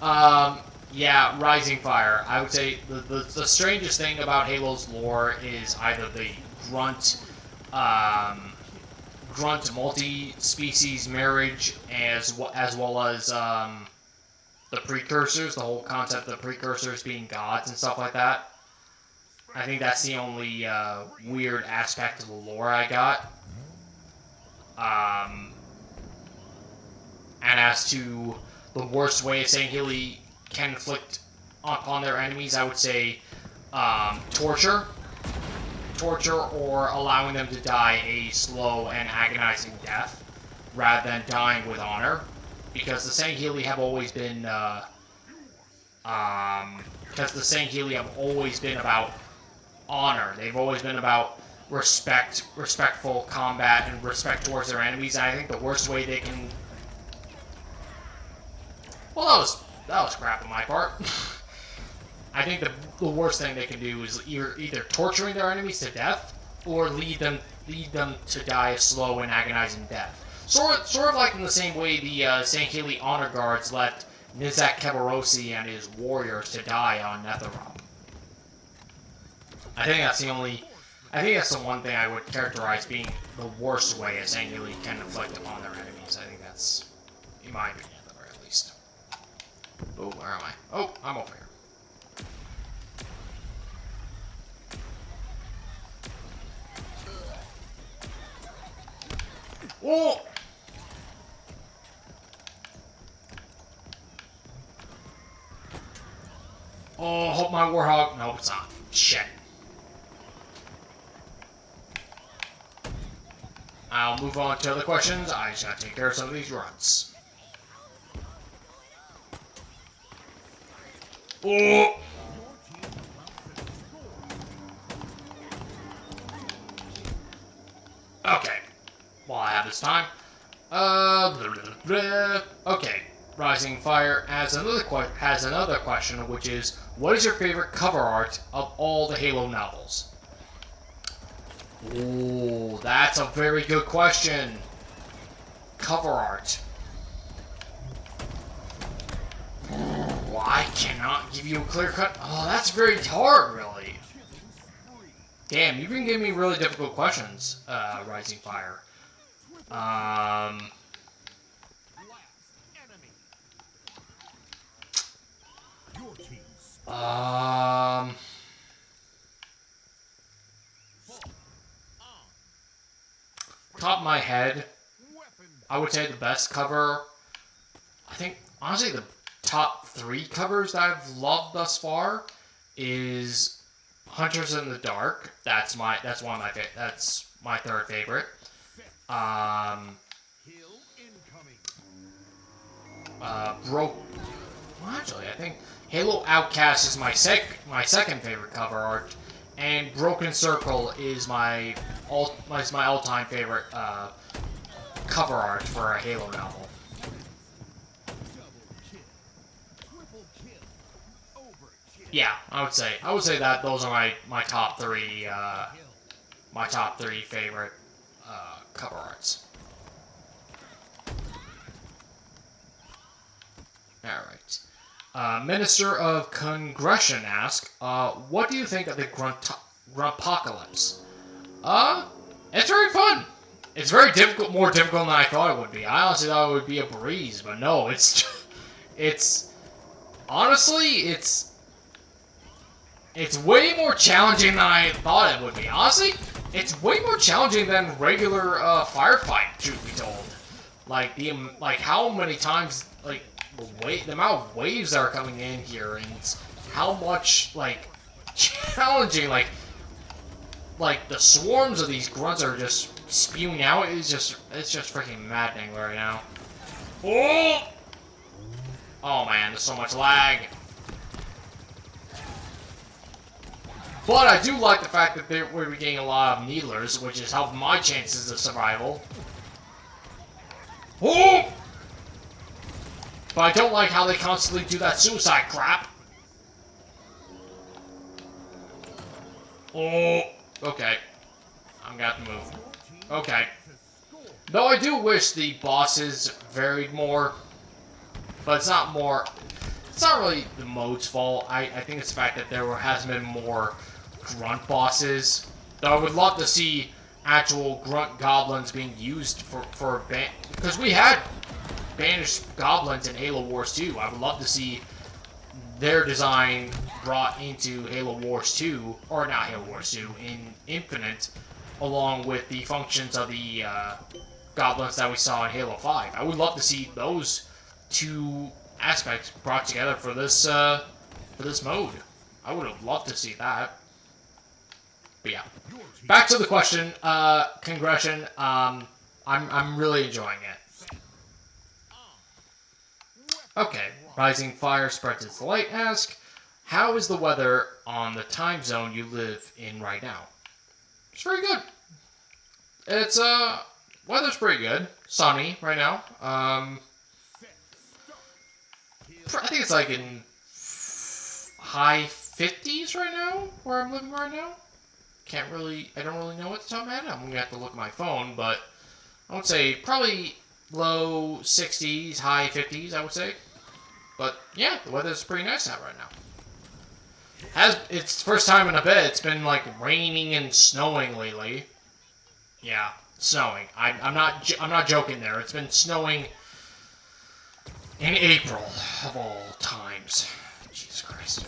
Yeah, Rising Fire. I would say the strangest thing about Halo's lore is either the grunt, grunt multi-species marriage, as well as the precursors. The whole concept of the precursors being gods and stuff like that. I think that's the only weird aspect of the lore I got. And as to the worst way a Sangheli can inflict upon their enemies, I would say torture. Torture, or allowing them to die a slow and agonizing death, rather than dying with honor. Because the Sangheli have always been, about honor. They've always been about respect, respectful combat, and respect towards their enemies. And I think the worst way they can... Well, that was crap on my part. I think the worst thing they can do is either torturing their enemies to death, or lead them to die a slow and agonizing death. Sort of like in the same way the Sangheli honor guards left Nizak Keberosi and his warriors to die on Netherop. I think that's the one thing I would characterize being the worst way a Sangheli can inflict upon their enemies. I think that's, in my opinion, at the very least. Oh, where am I? Oh, I'm over here. Oh! Oh, hope my Warhawk. Nope, it's not. Shit. I'll move on to other questions. I just gotta take care of some of these runs. Oh! Okay. While I have this time. Okay. Rising Fire has another question, which is, what is your favorite cover art of all the Halo novels? Ooh, that's a very good question. Cover art. Well, I cannot give you a clear cut. Oh, that's very hard, really. Damn, you've been giving me really difficult questions, Rising Fire. Top of my head, I would say the best cover. I think, honestly, the top 3 covers that I've loved thus far is Hunters in the Dark. That's my third favorite. Actually, I think Halo Outcast is my second favorite cover art, and Broken Circle is my all-time favorite cover art for a Halo novel. Yeah, I would say that those are my top 3 favorite cover arts. Alright. Minister of Congression asks, what do you think of the Gruntpocalypse? It's very fun. It's very difficult, more difficult than I thought it would be. I honestly thought it would be a breeze, but no, it's way more challenging than I thought it would be. Honestly, it's way more challenging than regular firefight, truth be told. Like how many times, like, the amount of waves that are coming in here, and how much, like, challenging, like the swarms of these grunts are just spewing out. It's just freaking maddening right now. Oh! Oh man, there's so much lag. But I do like the fact that we're getting a lot of needlers, which is helping my chances of survival. Oh! But I don't like how they constantly do that suicide crap. Oh, okay. I'm gonna have to move. Okay. Though I do wish the bosses varied more, but it's it's not really the mode's fault. I think it's the fact that there hasn't been more grunt bosses. Though I would love to see actual grunt goblins being used for because we had banished goblins in Halo Wars 2. I would love to see their design brought into Halo Wars 2, or not Halo Wars 2, in Infinite, along with the functions of the goblins that we saw in Halo 5. I would love to see those two aspects brought together for this mode. I would have loved to see that. But yeah, back to the question, Congression. I'm really enjoying it. Okay, Rising Fire Spreads Its Light asks, how is the weather on the time zone you live in right now? It's very good. It's weather's pretty good. Sunny right now. I think it's like in high 50s right now, where I'm living right now. I don't really know what the top of my head. I'm gonna have to look at my phone, but I would say probably low 60s, high 50s, I would say. But yeah, the weather's pretty nice out right now. It's the first time in a bit. It's been like raining and snowing lately. Yeah, snowing. I'm not joking there. It's been snowing in April of all times. Jesus Christ.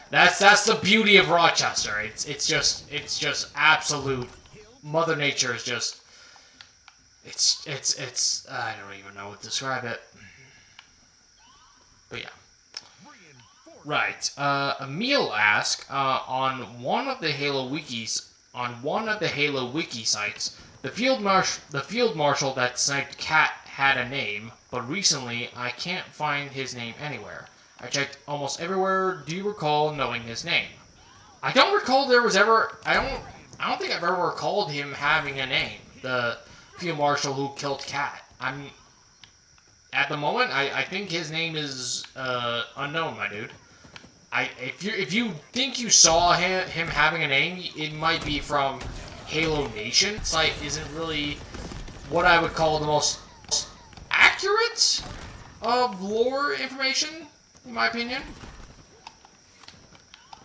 That's the beauty of Rochester. It's just absolute. Mother Nature is just. It's. I don't even know what to describe it. But yeah. Right. Emil asks on one of the Halo wikis, sites, the field marshal that sniped Cat had a name, but recently I can't find his name anywhere. I checked almost everywhere. Do you recall knowing his name? I don't recall there was ever. I don't think I've ever recalled him having a name. The field marshal who killed Cat. At the moment, I think his name is unknown, my dude. If you think you saw him having a name, it might be from Halo Nation. It's like isn't really what I would call the most accurate of lore information, in my opinion.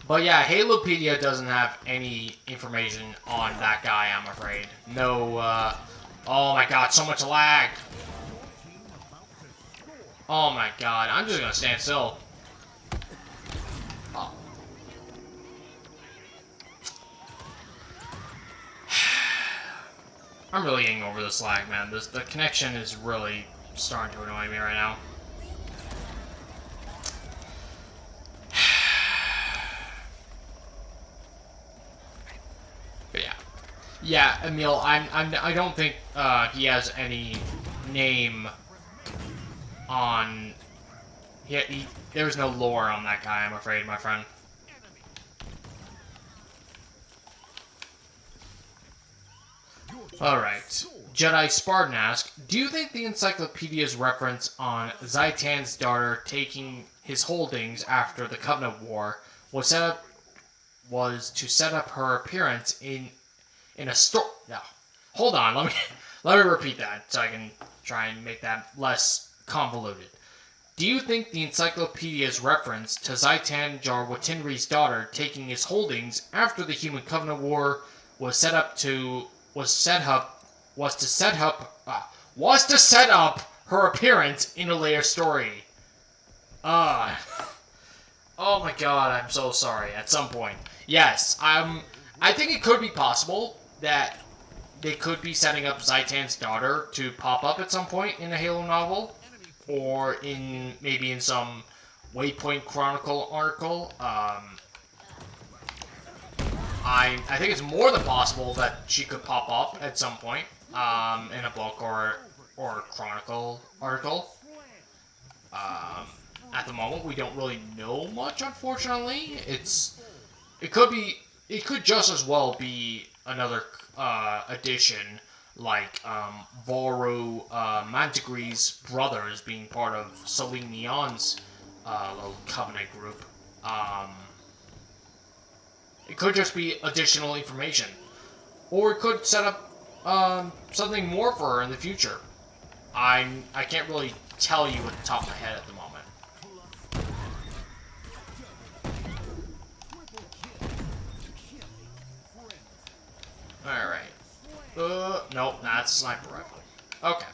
But yeah, Halopedia doesn't have any information on that guy, I'm afraid. No, oh my god, so much lag. Oh my god, I'm just gonna stand still. Oh. I'm really getting over this lag, man. The connection is really starting to annoy me right now. But yeah. Yeah, Emil, I don't think he has any name on. There's no lore on that guy, I'm afraid, my friend. Alright. Jedi Spartan asks, do you think the encyclopedia's reference on Zaitan's daughter taking his holdings after the Covenant War was to set up her appearance in a story? No. Hold on, let me repeat that so I can try and make that less convoluted. Do you think the encyclopedia's reference to Zaitan Jar Watinri's daughter taking his holdings after the Human Covenant War was to set up her appearance in a later story? Oh my god, I'm so sorry. At some point, yes, I think it could be possible that they could be setting up Zaitan's daughter to pop up at some point in a Halo novel, or maybe in some Waypoint Chronicle article. I think it's more than possible that she could pop up at some point in a book or Chronicle article. At the moment, we don't really know much, unfortunately. It could just as well be another addition, like Voru Mantigree's brothers being part of Celine Neon's little Covenant group. It could just be additional information, or it could set up something more for her in the future. I can't really tell you at the top of my head at the moment. Alright. Nope, that's a sniper rifle. Okay.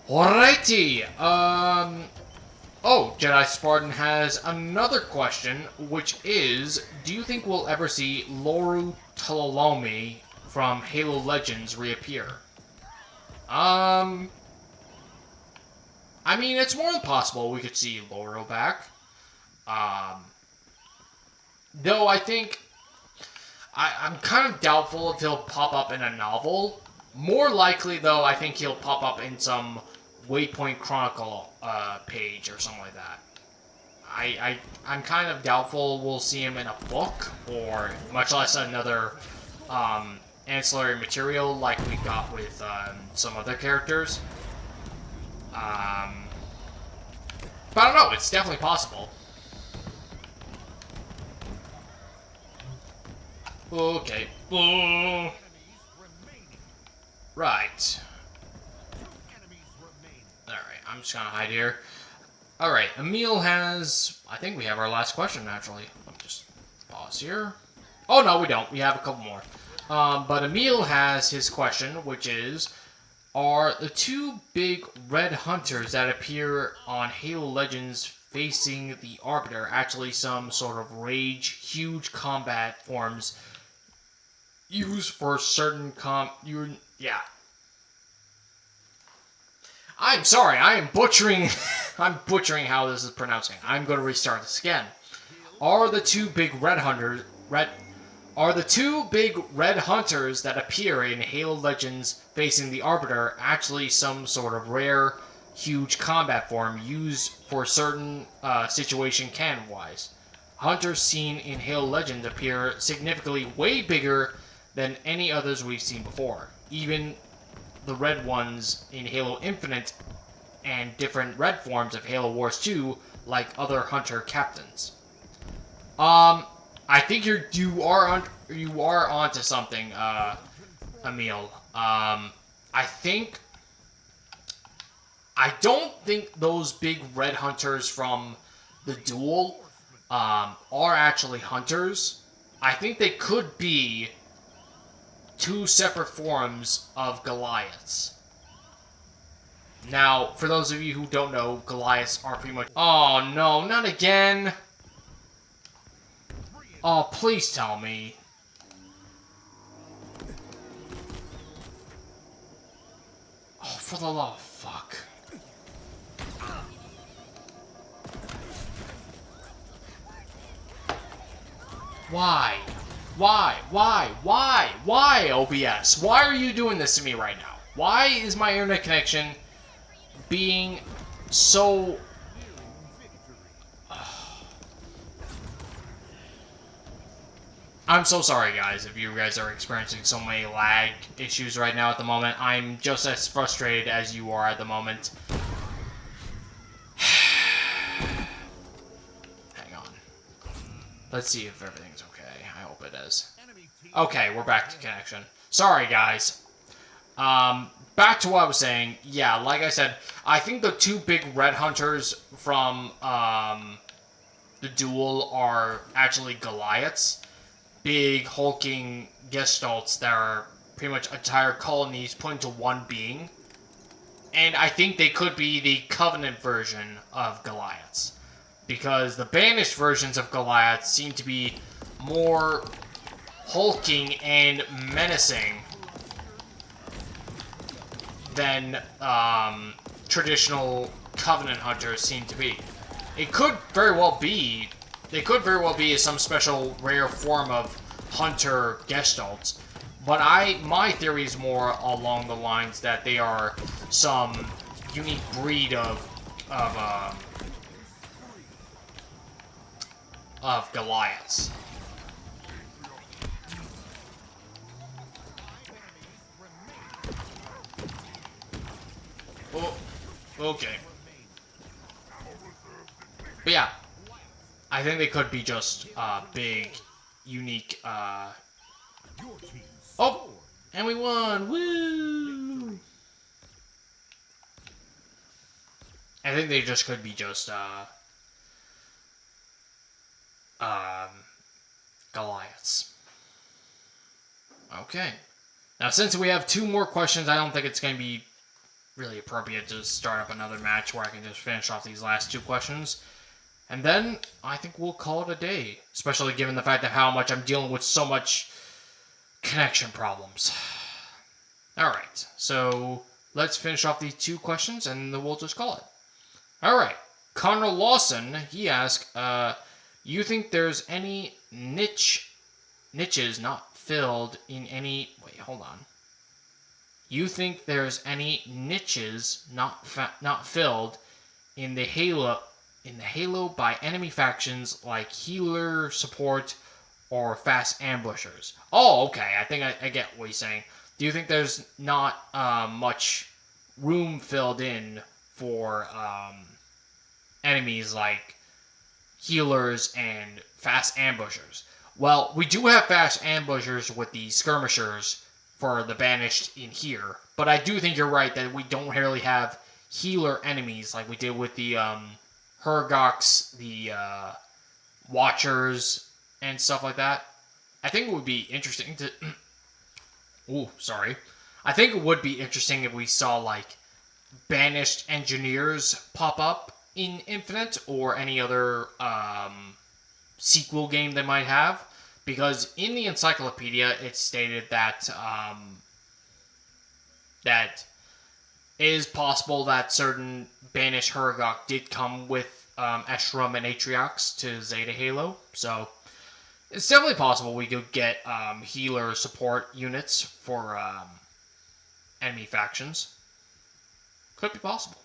Alrighty. Oh, Jedi Spartan has another question, which is, do you think we'll ever see Loru Talalomi from Halo Legends reappear? I mean, it's more than possible we could see Loru back. Though I think I'm kind of doubtful if he'll pop up in a novel. More likely, though, I think he'll pop up in some Waypoint Chronicle page or something like that. I'm kind of doubtful we'll see him in a book, or much less another ancillary material like we got with some other characters. But I don't know, it's definitely possible. Okay. Right. Alright, I'm just gonna hide here. Alright, Emil has... I think we have our last question, naturally. Let me just pause here. Oh, no, we don't. We have a couple more. But Emil has his question, which is... Are the two big red hunters that appear on Halo Legends facing the Arbiter actually some sort of rage, huge combat forms used for certain yeah. I'm sorry, I am butchering I'm butchering how this is pronouncing. I'm going to restart this again. Are the two big red hunters that appear in Halo Legends facing the Arbiter actually some sort of rare, huge combat form used for certain situation canon-wise? Hunters seen in Halo Legends appear significantly way bigger than any others we've seen before. Even the red ones in Halo Infinite and different red forms of Halo Wars 2, like other hunter captains. I think you are onto something, Emil. I don't think those big red hunters from the duel are actually hunters. I think they could be two separate forms of Goliaths. Now, for those of you who don't know, Goliaths are pretty much... Oh no, not again! Oh, please tell me. Oh, for the love of fuck. Why? Why, OBS? Why are you doing this to me right now? Why is my internet connection being so... I'm so sorry, guys, if you guys are experiencing so many lag issues right now at the moment. I'm just as frustrated as you are at the moment. Hang on. Let's see if everything's okay. I hope it is. Okay, we're back to connection. Sorry, guys. Back to what I was saying. Yeah, like I said, I think the two big red hunters from the duel are actually Goliaths. Big, hulking gestalts that are pretty much entire colonies put into one being. And I think they could be the Covenant version of Goliaths. Because the Banished versions of Goliaths seem to be more hulking and menacing than traditional Covenant hunters seem to be. It could very well be... They could very well be some special rare form of hunter gestalts, but my theory is more along the lines that they are some unique breed of Goliaths. Oh, okay. But yeah. I think they could be just big, unique. Oh, and we won! Woo! I think they just could be just Goliaths. Okay. Now, since we have 2 more questions, I don't think it's going to be really appropriate to start up another match where I can just finish off these last 2 questions. And then I think we'll call it a day, especially given the fact of how much I'm dealing with so much connection problems. Alright, so let's finish off these 2 questions and then we'll just call it. Alright, Connor Lawson, he asked, you think there's any niches not filled in any... Wait, hold on. You think there's any niches not filled in the Halo by enemy factions like healer, support, or fast ambushers? Oh, okay. I think I get what he's saying. Do you think there's not much room filled in for enemies like healers and fast ambushers? Well, we do have fast ambushers with the skirmishers for the Banished in here, but I do think you're right that we don't really have healer enemies like we did with the Hergox, the Watchers, and stuff like that. I think it would be interesting to... Ooh, sorry. I think it would be interesting if we saw, like, Banished engineers pop up in Infinite or any other sequel game they might have. Because in the encyclopedia, it stated that that it is possible that certain Banished Hergok did come with Eshram and Atriox to Zeta Halo. So it's definitely possible we could get healer support units for enemy factions. Could be possible.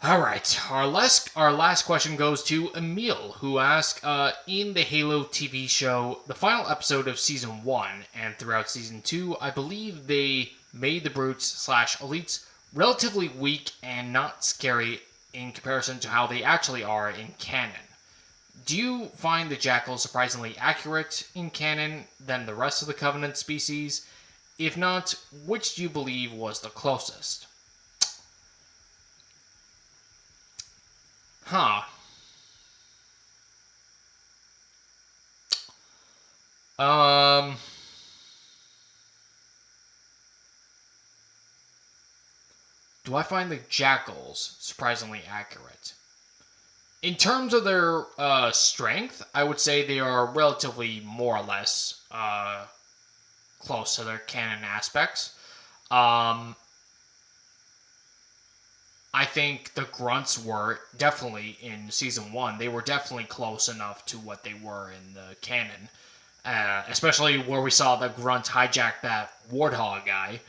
Alright, our last question goes to Emil, who asked, in the Halo TV show, the final episode of Season 1 and throughout Season 2, I believe they made the Brutes/Elites relatively weak and not scary in comparison to how they actually are in canon. Do you find the Jackals surprisingly accurate in canon than the rest of the Covenant species? If not, which do you believe was the closest? Huh. Do I find the Jackals surprisingly accurate? In terms of their strength, I would say they are relatively more or less close to their canon aspects. I think the Grunts were definitely in Season 1. They were definitely close enough to what they were in the canon. Especially where we saw the Grunt hijack that Warthog guy.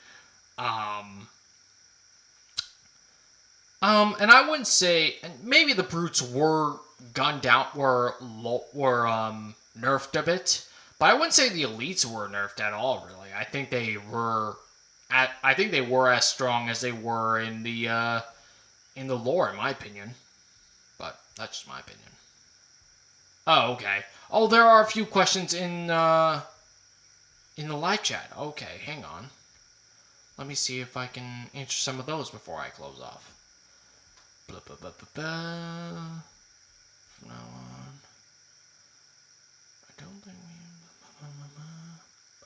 And I wouldn't say... Maybe the Brutes were gunned out, were nerfed a bit. But I wouldn't say the Elites were nerfed at all, really. I think they were... I think they were as strong as they were in the lore, in my opinion. But that's just my opinion. Oh, okay. Oh, there are a few questions in the live chat. Okay, hang on. Let me see if I can answer some of those before I close off. Blah, blah, blah, blah, blah. From now on. I don't think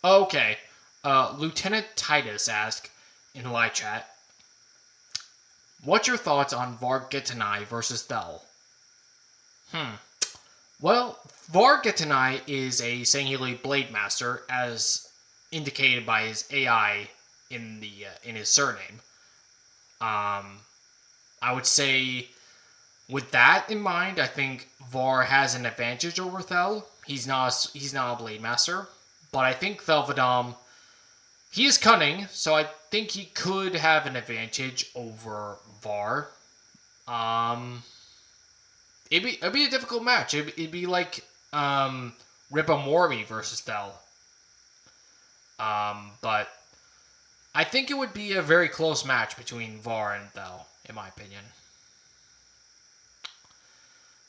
we... Okay. Lieutenant Titus asked in the live chat, what's your thoughts on Varg versus Thel? Well, Varg is a Sanghelios Blade Master, as indicated by his AI in his surname. I would say, with that in mind, I think Var has an advantage over Thel. He's not a Blade Master, but I think Thel Vadam, he is cunning, so I think he could have an advantage over Var. It'd be a difficult match. It'd be like Ripa Morbi versus Thel. But I think it would be a very close match between Var and Thel, in my opinion.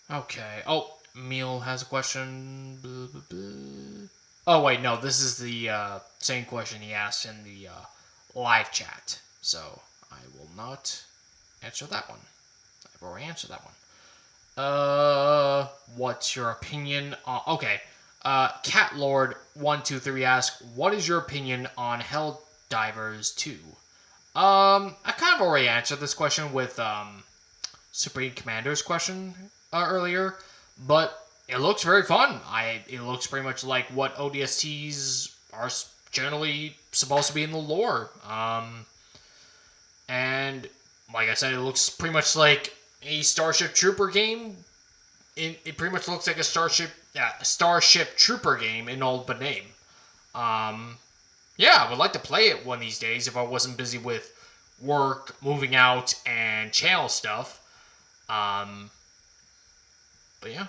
Okay. Oh, Emil has a question. Blah, blah, blah. Oh, wait, no. This is the same question he asked in the live chat. So, I will not answer that one. I've already answered that one. What's your opinion on... Okay. Catlord123 asks, what is your opinion on Helldivers 2? I kind of already answered this question with Supreme Commander's question earlier, but it looks very fun. It looks pretty much like what ODSTs are generally supposed to be in the lore. And like I said, it looks pretty much like a Starship Trooper game. It pretty much looks like a Starship Trooper game in old but name. Yeah, I would like to play it one of these days if I wasn't busy with work, moving out, and channel stuff. But yeah.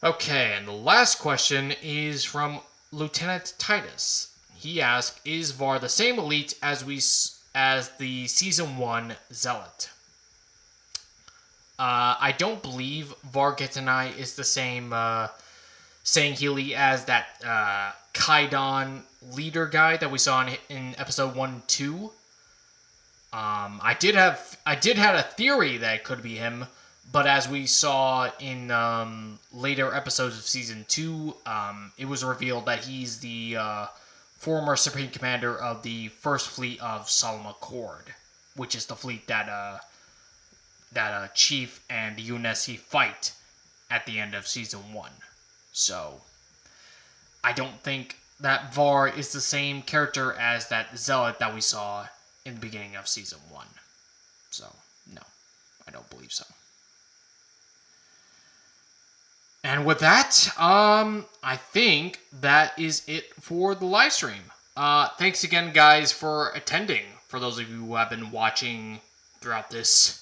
Okay, and the last question is from Lieutenant Titus. He asks, is Var the same elite as the Season 1 Zealot? I don't believe Vargetanai is the same Sangheli as that Kaidon leader guy that we saw in episode 1 and 2. I did have a theory that it could be him, but as we saw in later episodes of season 2, it was revealed that he's the former Supreme Commander of the First Fleet of Solemn Accord, which is the fleet that Chief and Unesi fight at the end of season 1. So I don't think that Var is the same character as that Zealot that we saw in the beginning of season 1. So, no, I don't believe so. And with that, I think that is it for the live stream. Thanks again, guys, for attending. For those of you who have been watching throughout this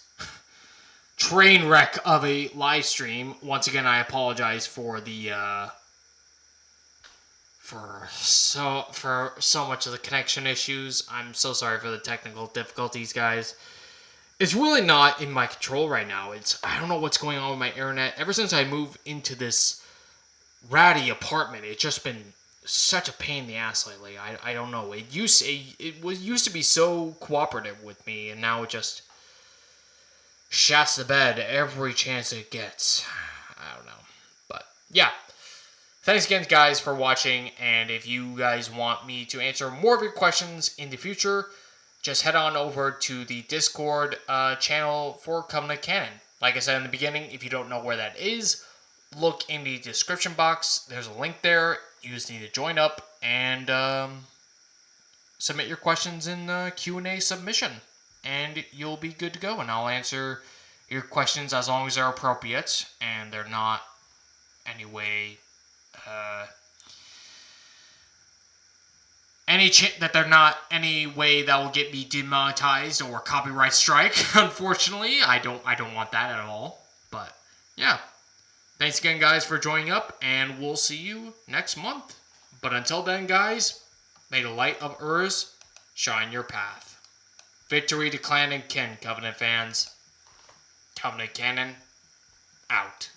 train wreck of a live stream, once again, I apologize for the for so much of the connection issues. I'm so sorry for the technical difficulties, guys. It's really not in my control right now. I don't know what's going on with my internet. Ever since I moved into this ratty apartment, it's just been such a pain in the ass lately. I don't know. It used to be so cooperative with me, and now it just shats the bed every chance it gets. I don't know. But yeah. Thanks again, guys, for watching, and if you guys want me to answer more of your questions in the future, just head on over to the Discord channel for Covenant Canon. Like I said in the beginning, if you don't know where that is, look in the description box. There's a link there. You just need to join up and submit your questions in the Q&A submission, and you'll be good to go, and I'll answer your questions as long as they're appropriate, and they're not anyway... they're not any way that will get me demonetized or copyright strike. Unfortunately, I don't want that at all. But yeah, thanks again, guys, for joining up, and we'll see you next month. But until then, guys, may the light of Urs shine your path. Victory to Clan and Kin, Covenant fans. Covenant Canon out.